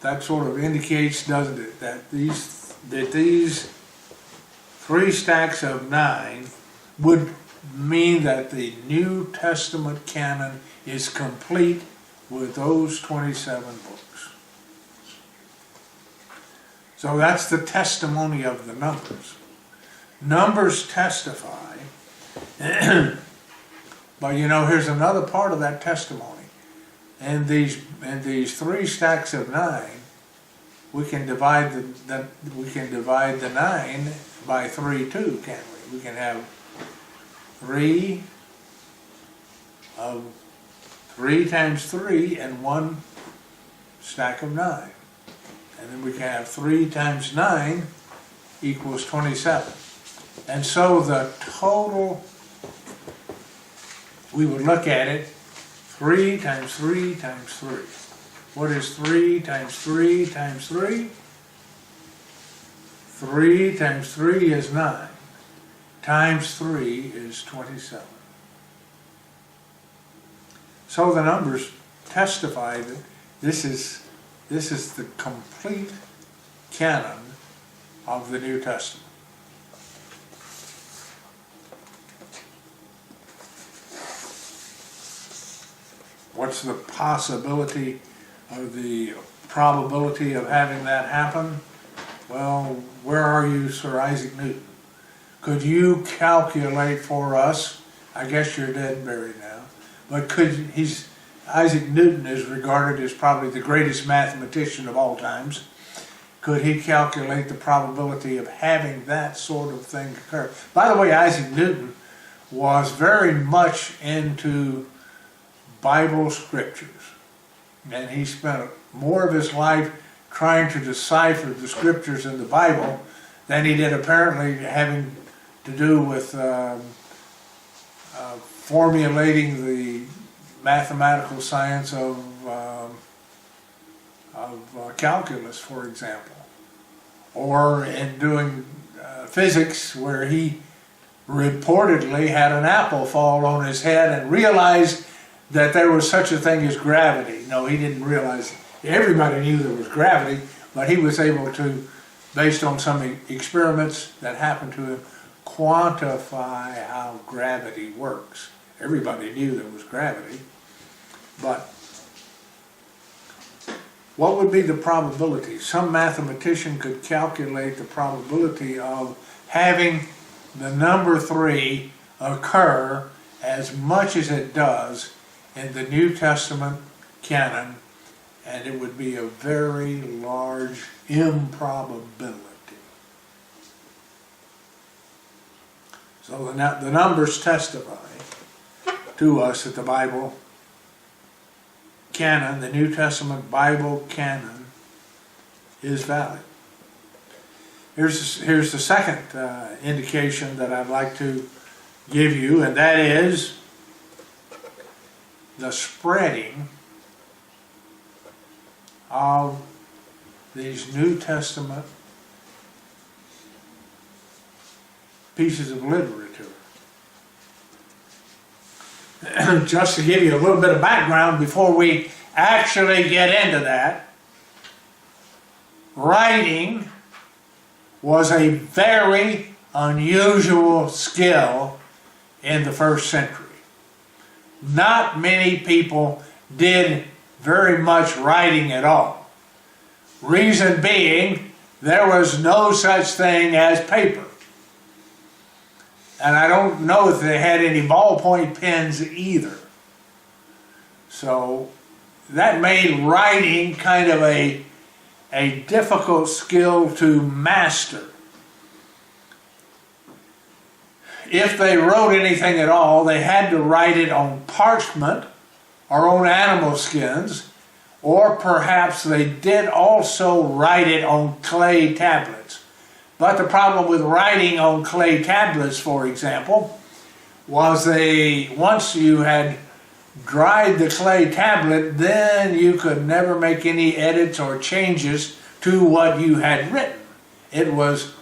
That sort of indicates, doesn't it, that these 3 stacks of 9 would mean that the New Testament canon is complete with those 27 books. So that's the testimony of the numbers. Numbers testify, but here's another part of that testimony. And these 3 stacks of 9, we can divide the 9 by 3 too, can't we? We can have 3 times 3 and 1 stack of 9. And then we can have 3 times 9 equals 27. And so the total, we would look at it, 3 times 3 times 3. What is 3 times 3 times 3? 3 times 3 is 9. Times 3 is 27. So the numbers testify that this is the complete canon of the New Testament. What's the possibility or the probability of having that happen? Well, where are you, Sir Isaac Newton? Could you calculate for us, I guess you're dead and buried now, but Isaac Newton is regarded as probably the greatest mathematician of all times. Could he calculate the probability of having that sort of thing occur? By the way, Isaac Newton was very much into Bible scriptures, and he spent more of his life trying to decipher the scriptures in the Bible than he did apparently having to do with formulating the mathematical science of calculus, for example, or in doing physics, where he reportedly had an apple fall on his head and realized that there was such a thing as gravity. No, he didn't realize it. Everybody knew there was gravity, but he was able to, based on some experiments that happened to him, quantify how gravity works. Everybody knew there was gravity, but what would be the probability? Some mathematician could calculate the probability of having the number 3 occur as much as it does in the New Testament canon, and it would be a very large improbability. So the numbers testify to us that the Bible canon, the New Testament Bible canon, is valid. Here's the second indication that I'd like to give you, and that is the spreading of these New Testament pieces of literature. Just to give you a little bit of background before we actually get into that, writing was a very unusual skill in the first century. Not many people did very much writing at all. Reason being, there was no such thing as paper. And I don't know if they had any ballpoint pens either. So that made writing kind of a difficult skill to master. If they wrote anything at all, they had to write it on parchment, or on animal skins, or perhaps they did also write it on clay tablets. But the problem with writing on clay tablets, for example, was once you had dried the clay tablet, then you could never make any edits or changes to what you had written. It was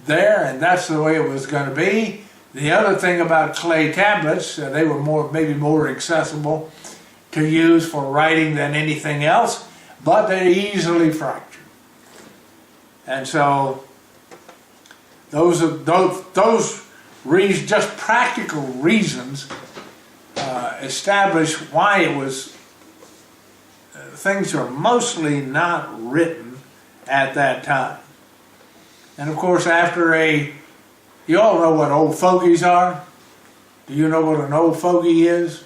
there, and that's the way it was going to be. The other thing about clay tablets, they were maybe more accessible to use for writing than anything else, but they're easily fractured. And so those reasons, just practical reasons, establish why it was things are mostly not written at that time. And of course, you all know what old fogies are. Do you know what an old fogey is?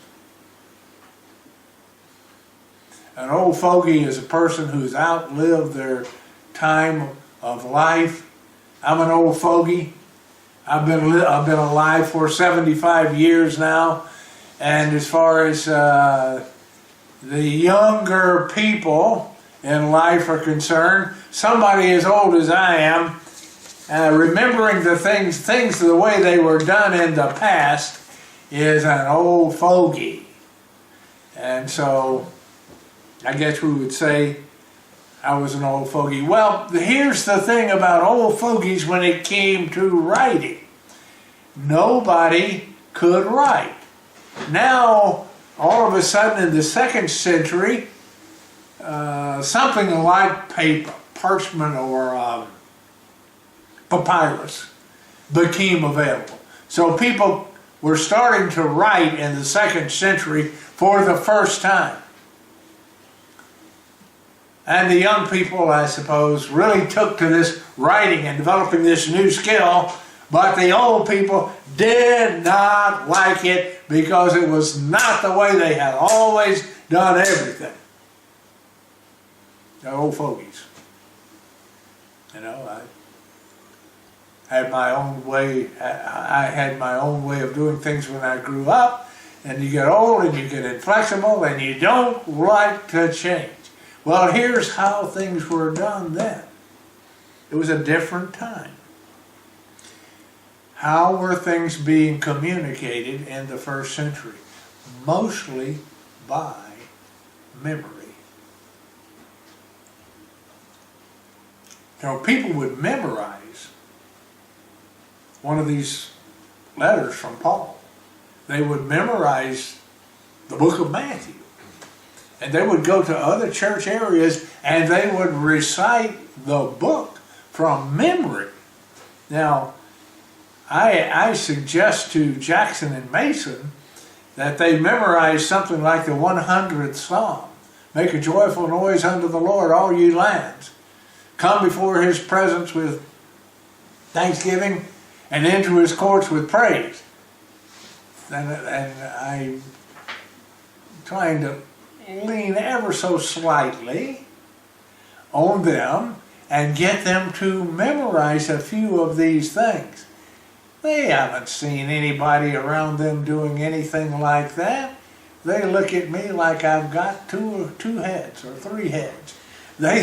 An old fogey is a person who's outlived their time of life. I'm an old fogey. I've been alive for 75 years now. And as far as the younger people in life are concerned, somebody as old as I am, remembering the things the way they were done in the past is an old fogey. And so I guess we would say I was an old fogey. Well, here's the thing about old fogies when it came to writing. Nobody could write. Now, all of a sudden in the 2nd century, something like paper, parchment, or papyrus became available. So people were starting to write in the 2nd century for the first time. And the young people, I suppose, really took to this writing and developing this new skill, but the old people did not like it because it was not the way they had always done everything. The old fogies. You know, I had my own way. I had my own way of doing things when I grew up, and you get old and you get inflexible and you don't like to change. Well, here's how things were done then. It was a different time. How were things being communicated in the 1st century? Mostly by memory. Now, people would memorize one of these letters from Paul. They would memorize the book of Matthew. And they would go to other church areas and they would recite the book from memory. Now, I suggest to Jackson and Mason that they memorize something like the 100th Psalm. Make a joyful noise unto the Lord, all ye lands. Come before his presence with thanksgiving and into his courts with praise. And I'm trying to lean ever so slightly on them and get them to memorize a few of these things. They haven't seen anybody around them doing anything like that. They look at me like I've got two heads or 3 heads. They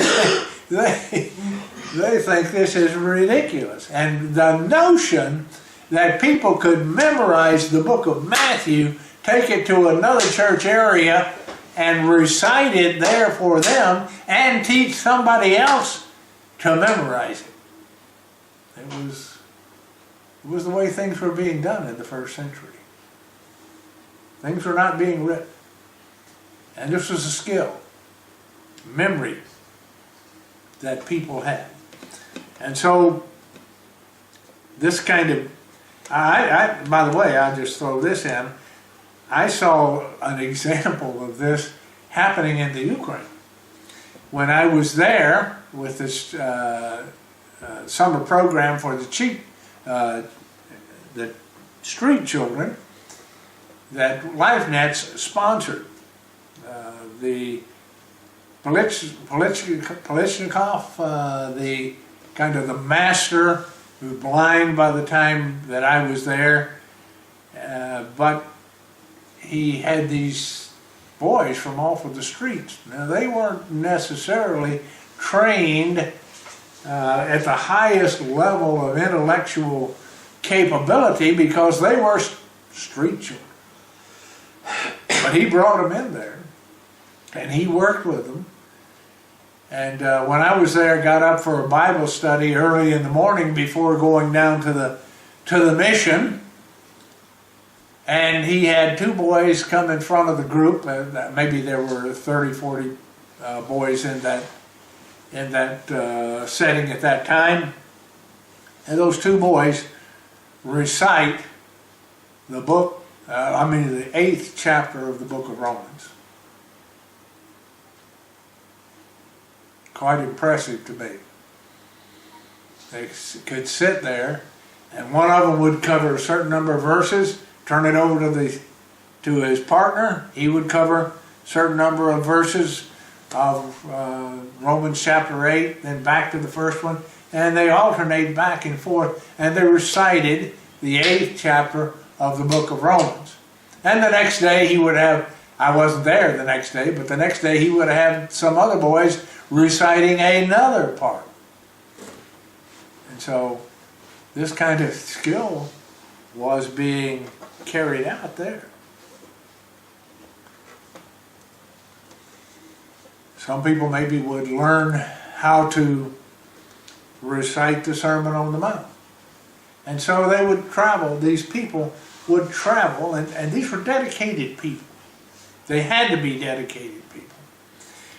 think this is ridiculous. And the notion that people could memorize the book of Matthew, take it to another church area, and recite it there for them, and teach somebody else to memorize it. It was the way things were being done in the 1st century. Things were not being written. And this was a skill, memory, that people had. And so, this kind of, by the way, I'll just throw this in, I saw an example of this happening in the Ukraine. When I was there with this summer program for the street children that LifeNet's sponsored. The Politchnikov, the kind of the master who was blind by the time that I was there, but he had these boys from off of the streets. Now, they weren't necessarily trained at the highest level of intellectual capability because they were street children. But he brought them in there, and he worked with them. And when I was there, got up for a Bible study early in the morning before going down to the mission. And he had two boys come in front of the group. Maybe there were 30, 40 boys in that setting at that time. And those two boys recite the book, the 8th chapter of the book of Romans. Quite impressive to me. They could sit there, and one of them would cover a certain number of verses, turn it over to his partner. He would cover a certain number of verses of Romans chapter 8, then back to the first one, and they alternate back and forth, and they recited the 8th chapter of the book of Romans. And the next day he would have, I wasn't there the next day, but the next day he would have some other boys reciting another part. And so this kind of skill was being carried out there. Some people maybe would learn how to recite the Sermon on the Mount. And so they would travel, these people would travel, and these were dedicated people. They had to be dedicated people.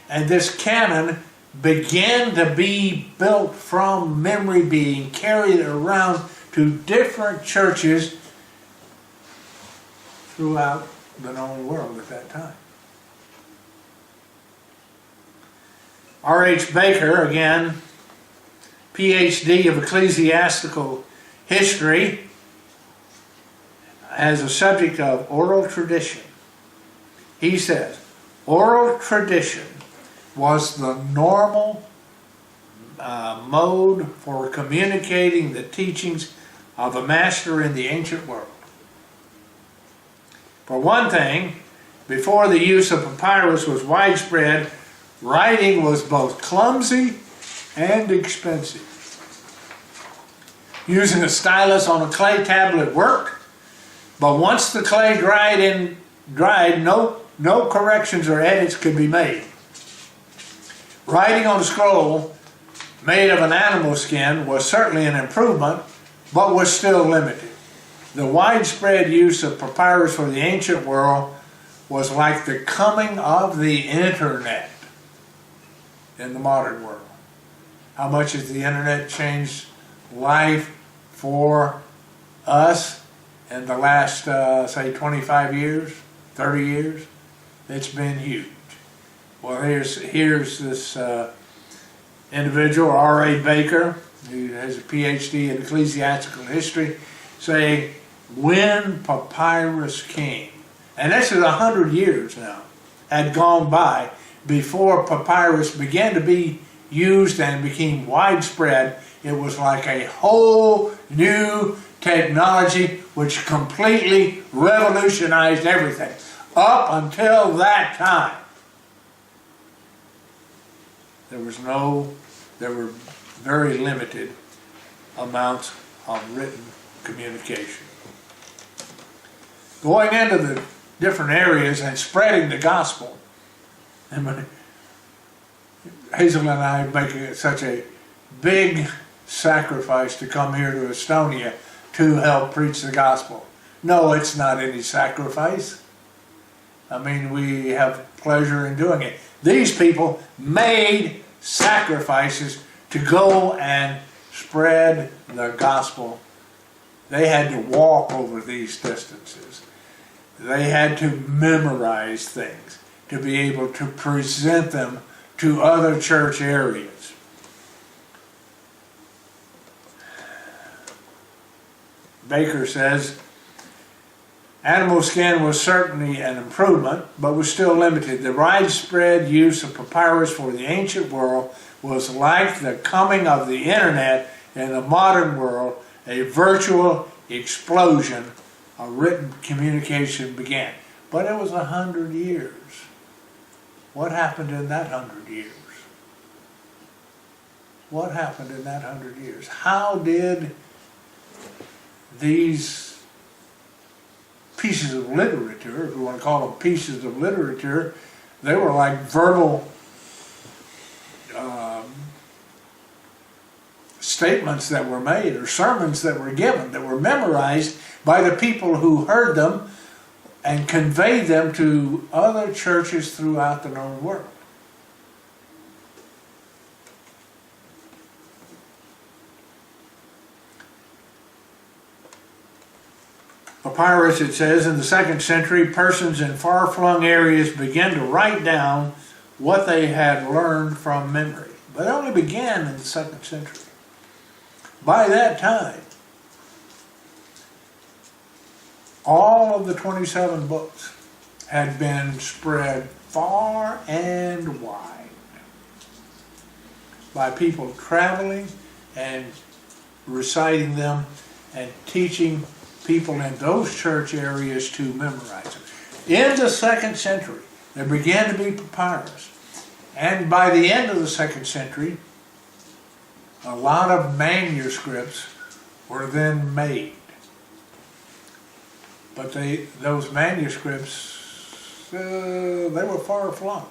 And this canon began to be built from memory, being carried around to different churches throughout the known world at that time. R.H. Baker, again, Ph.D. of Ecclesiastical History, has a subject of oral tradition. He says, oral tradition was the normal mode for communicating the teachings of a master in the ancient world. For one thing, before the use of papyrus was widespread, writing was both clumsy and expensive. Using a stylus on a clay tablet worked, but once the clay dried, no corrections or edits could be made. Writing on a scroll made of an animal skin was certainly an improvement, but was still limited. The widespread use of papyrus for the ancient world was like the coming of the internet in the modern world. How much has the internet changed life for us in the last, say, 25 years, 30 years? It's been huge. Well, here's this individual, R.A. Baker, who has a Ph.D. in ecclesiastical history, saying, when papyrus came, and this is 100 years now, had gone by before papyrus began to be used and became widespread. It was like a whole new technology which completely revolutionized everything. Up until that time, there were very limited amounts of written communication. Going into the different areas and spreading the gospel. And Hazel and I make such a big sacrifice to come here to Estonia to help preach the gospel. No, it's not any sacrifice. I mean, we have pleasure in doing it. These people made sacrifices to go and spread the gospel. They had to walk over these distances. They had to memorize things to be able to present them to other church areas. Baker says, animal skin was certainly an improvement, but was still limited. The widespread use of papyrus for the ancient world was like the coming of the internet in the modern world. A virtual explosion of written communication began. But it was 100 years What happened in that 100 years? What happened in that 100 years? How did these pieces of literature, if we want to call them pieces of literature, they were like verbal statements that were made, or sermons that were given, that were memorized by the people who heard them and conveyed them to other churches throughout the known world. Papyrus, it says, in the 2nd century, persons in far-flung areas began to write down what they had learned from memory. But it only began in the 2nd century. By that time, all of the 27 books had been spread far and wide by people traveling and reciting them and teaching people in those church areas to memorize them. In the 2nd century, there began to be papyrus. And by the end of the 2nd century, a lot of manuscripts were then made. But those manuscripts, they were far flung.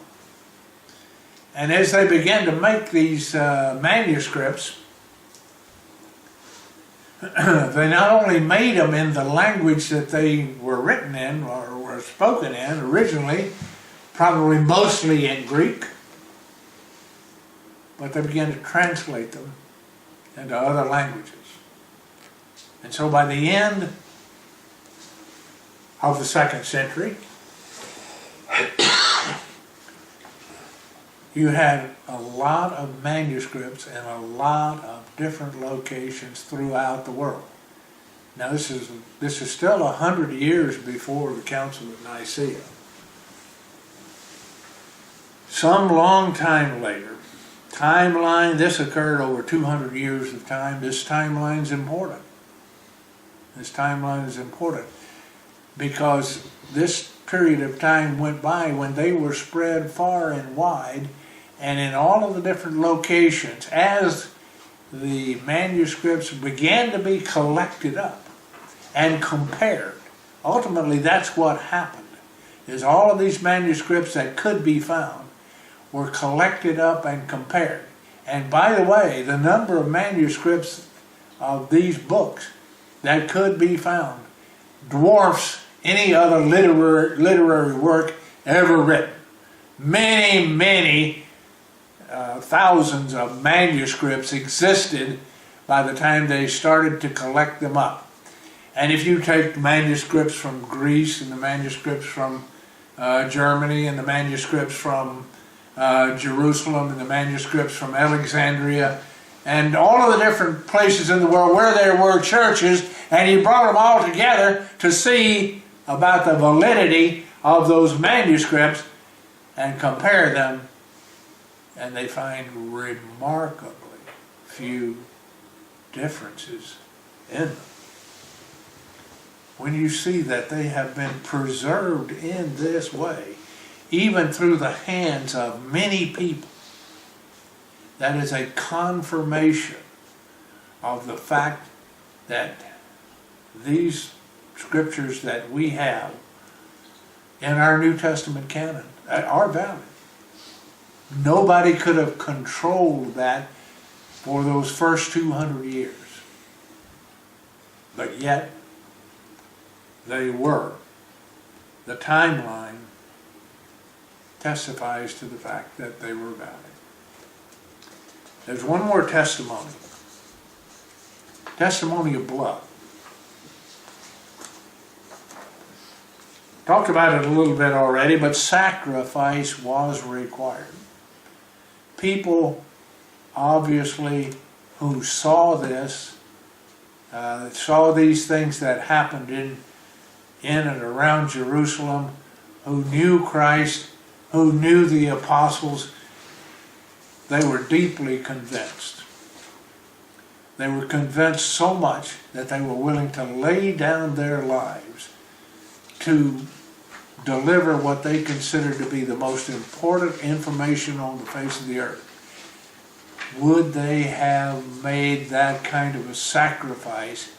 And as they began to make these manuscripts, they not only made them in the language that they were written in or were spoken in originally, probably mostly in Greek, but they began to translate them into other languages. And so by the end of the 2nd century, you had a lot of manuscripts in a lot of different locations throughout the world. Now this is still 100 years before the Council of Nicaea. Some long time later, timeline, this occurred over 200 years of time. This timeline is important. This timeline is important because this period of time went by when they were spread far and wide and in all of the different locations. As the manuscripts began to be collected up and compared, ultimately that's what happened, is all of these manuscripts that could be found were collected up and compared. And by the way, the number of manuscripts of these books that could be found dwarfs any other literary work ever written. Many thousands of manuscripts existed by the time they started to collect them up. And if you take manuscripts from Greece and the manuscripts from Germany and the manuscripts from Jerusalem and the manuscripts from Alexandria and all of the different places in the world where there were churches, and you brought them all together to see about the validity of those manuscripts and compare them, and they find remarkably few differences in them. When you see that they have been preserved in this way, even through the hands of many people, that is a confirmation of the fact that these scriptures that we have in our New Testament canon are valid. Nobody could have controlled that for those first 200 years. But yet, they were. The timeline testifies to the fact that they were valid. There's one more testimony. Testimony of blood. Talked about it a little bit already, but sacrifice was required. People, obviously, who saw this, saw these things that happened in and around Jerusalem, who knew Christ, who knew the apostles, they were deeply convinced. They were convinced so much that they were willing to lay down their lives to deliver what they consider to be the most important information on the face of the earth, would they have made that kind of a sacrifice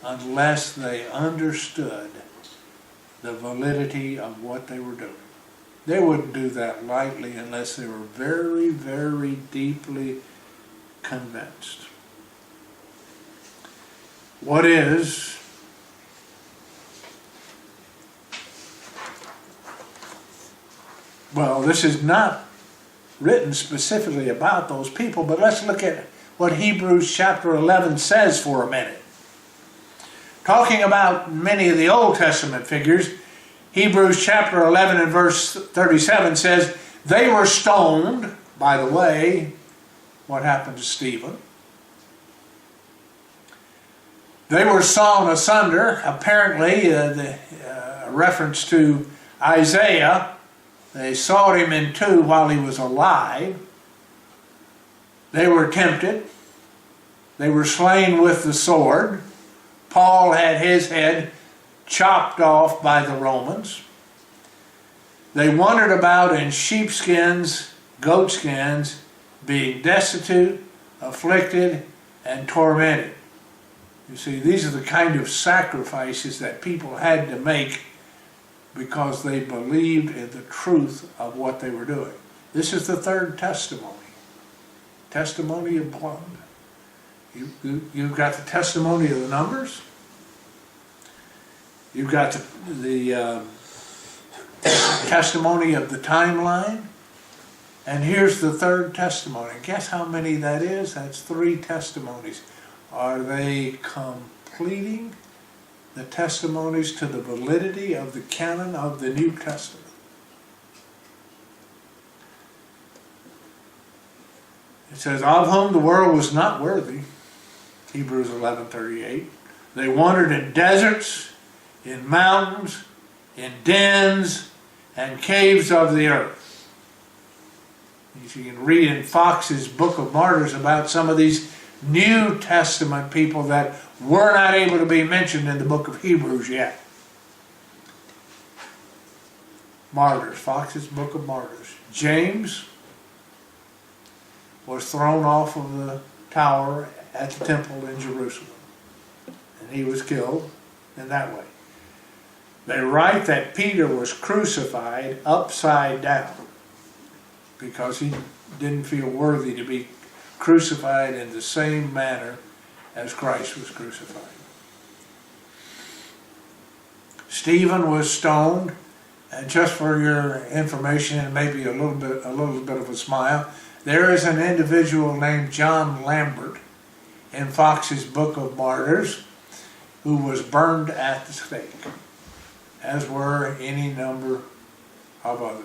unless they understood the validity of what they were doing? They wouldn't do that lightly unless they were very, very deeply convinced. What is well, this is not written specifically about those people, but let's look at what Hebrews chapter 11 says for a minute. Talking about many of the Old Testament figures, Hebrews chapter 11 and verse 37 says, they were stoned. By the way, what happened to Stephen? They were sawn asunder, apparently a reference to Isaiah. They sawed him in two while he was alive. They were tempted. They were slain with the sword. Paul had his head chopped off by the Romans. They wandered about in sheepskins, goatskins, being destitute, afflicted, and tormented. You see, these are the kind of sacrifices that people had to make because they believed in the truth of what they were doing. This is the third testimony. Testimony of blood. You've got the testimony of the numbers. You've got the testimony of the timeline. And here's the third testimony. Guess how many that is? That's 3 testimonies. Are they completing the testimonies to the validity of the canon of the New Testament? It says, of whom the world was not worthy, Hebrews 11:38. They wandered in deserts, in mountains, in dens, and caves of the earth. You can read in Fox's Book of Martyrs about some of these New Testament people that were not able to be mentioned in the book of Hebrews yet. Martyrs, Fox's Book of Martyrs. James was thrown off of the tower at the temple in Jerusalem, and he was killed in that way. They write that Peter was crucified upside down because he didn't feel worthy to be crucified in the same manner as Christ was crucified. Stephen was stoned, and just for your information and maybe a little bit of a smile, there is an individual named John Lambert in Fox's Book of Martyrs who was burned at the stake, as were any number of others.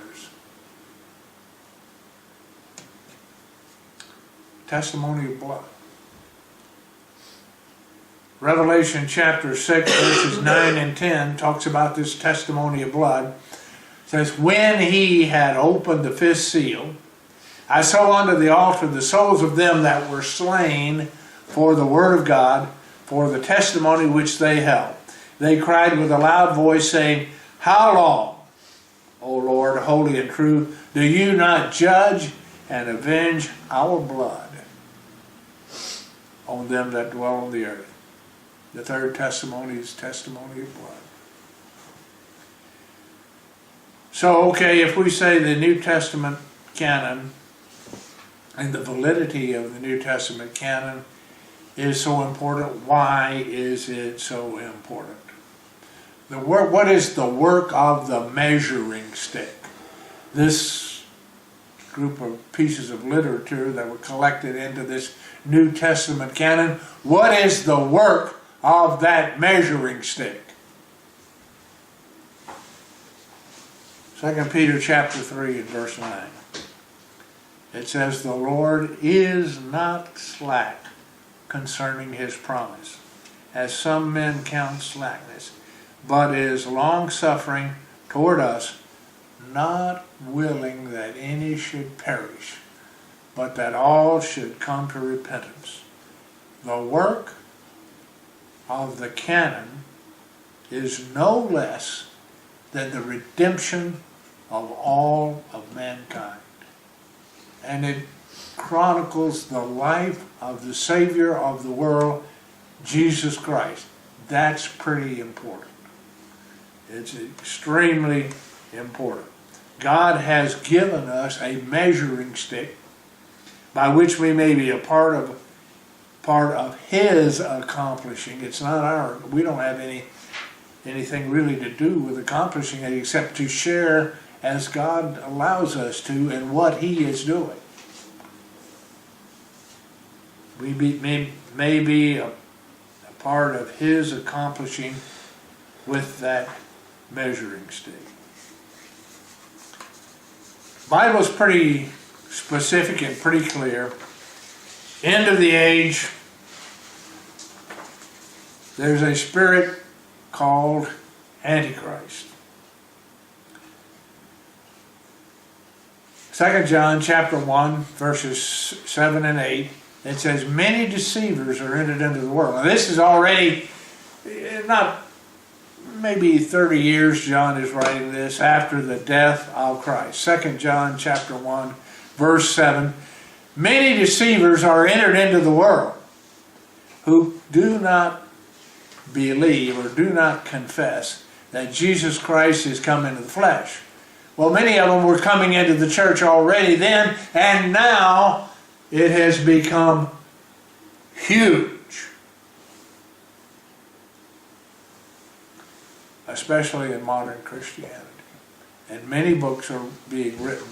Testimony of blood. Revelation chapter 6 verses 9 and 10 talks about this testimony of blood. It says, when he had opened the 5th seal, I saw under the altar the souls of them that were slain for the word of God, for the testimony which they held. They cried with a loud voice, saying, how long, O Lord, holy and true, do you not judge and avenge our blood on them that dwell on the earth? The third testimony is testimony of blood. So, okay, if we say the New Testament canon and the validity of the New Testament canon is so important, why is it so important? What is the work of the measuring stick? This group of pieces of literature that were collected into this New Testament canon, what is the work of that measuring stick? 2 Peter chapter 3 and verse 9. It says, the Lord is not slack concerning his promise, as some men count slackness, but is long-suffering toward us, not willing that any should perish, but that all should come to repentance. The work of the canon is no less than the redemption of all of mankind. And it chronicles the life of the Savior of the world, Jesus Christ. That's pretty important. It's extremely important. God has given us a measuring stick by which we may be a part of His accomplishing. It's not our. We don't have anything really to do with accomplishing it except to share as God allows us to in what He is doing. We may be a part of His accomplishing with that measuring stick. Bible's pretty specific and pretty clear. End of the age. There's a spirit called Antichrist. 2 John chapter 1, verses 7 and 8, it says, many deceivers are entered into the world. Now this is already, not maybe 30 years John is writing this, after the death of Christ. 2 John chapter 1, verse 7, many deceivers are entered into the world who do not believe or do not confess that Jesus Christ is come into the flesh. Well, many of them were coming into the church already then, and now it has become huge. Especially in modern Christianity. And many books are being written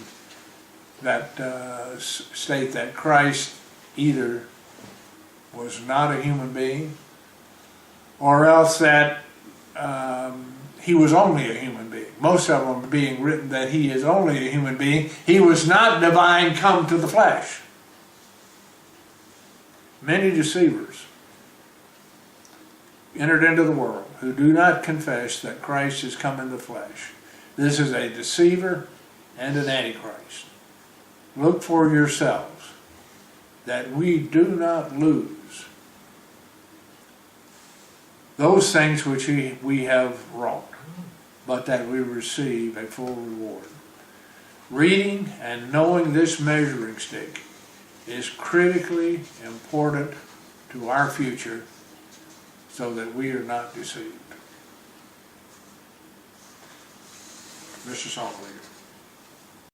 that state that Christ either was not a human being, or else that He was only a human being. Most of them being written that He is only a human being. He was not divine come to the flesh. Many deceivers entered into the world who do not confess that Christ has come in the flesh. This is a deceiver and an antichrist. Look for yourselves that we do not lose those things which we have wrought, but that we receive a full reward. Reading and knowing this measuring stick is critically important to our future so that we are not deceived. Mr. Salt Leader.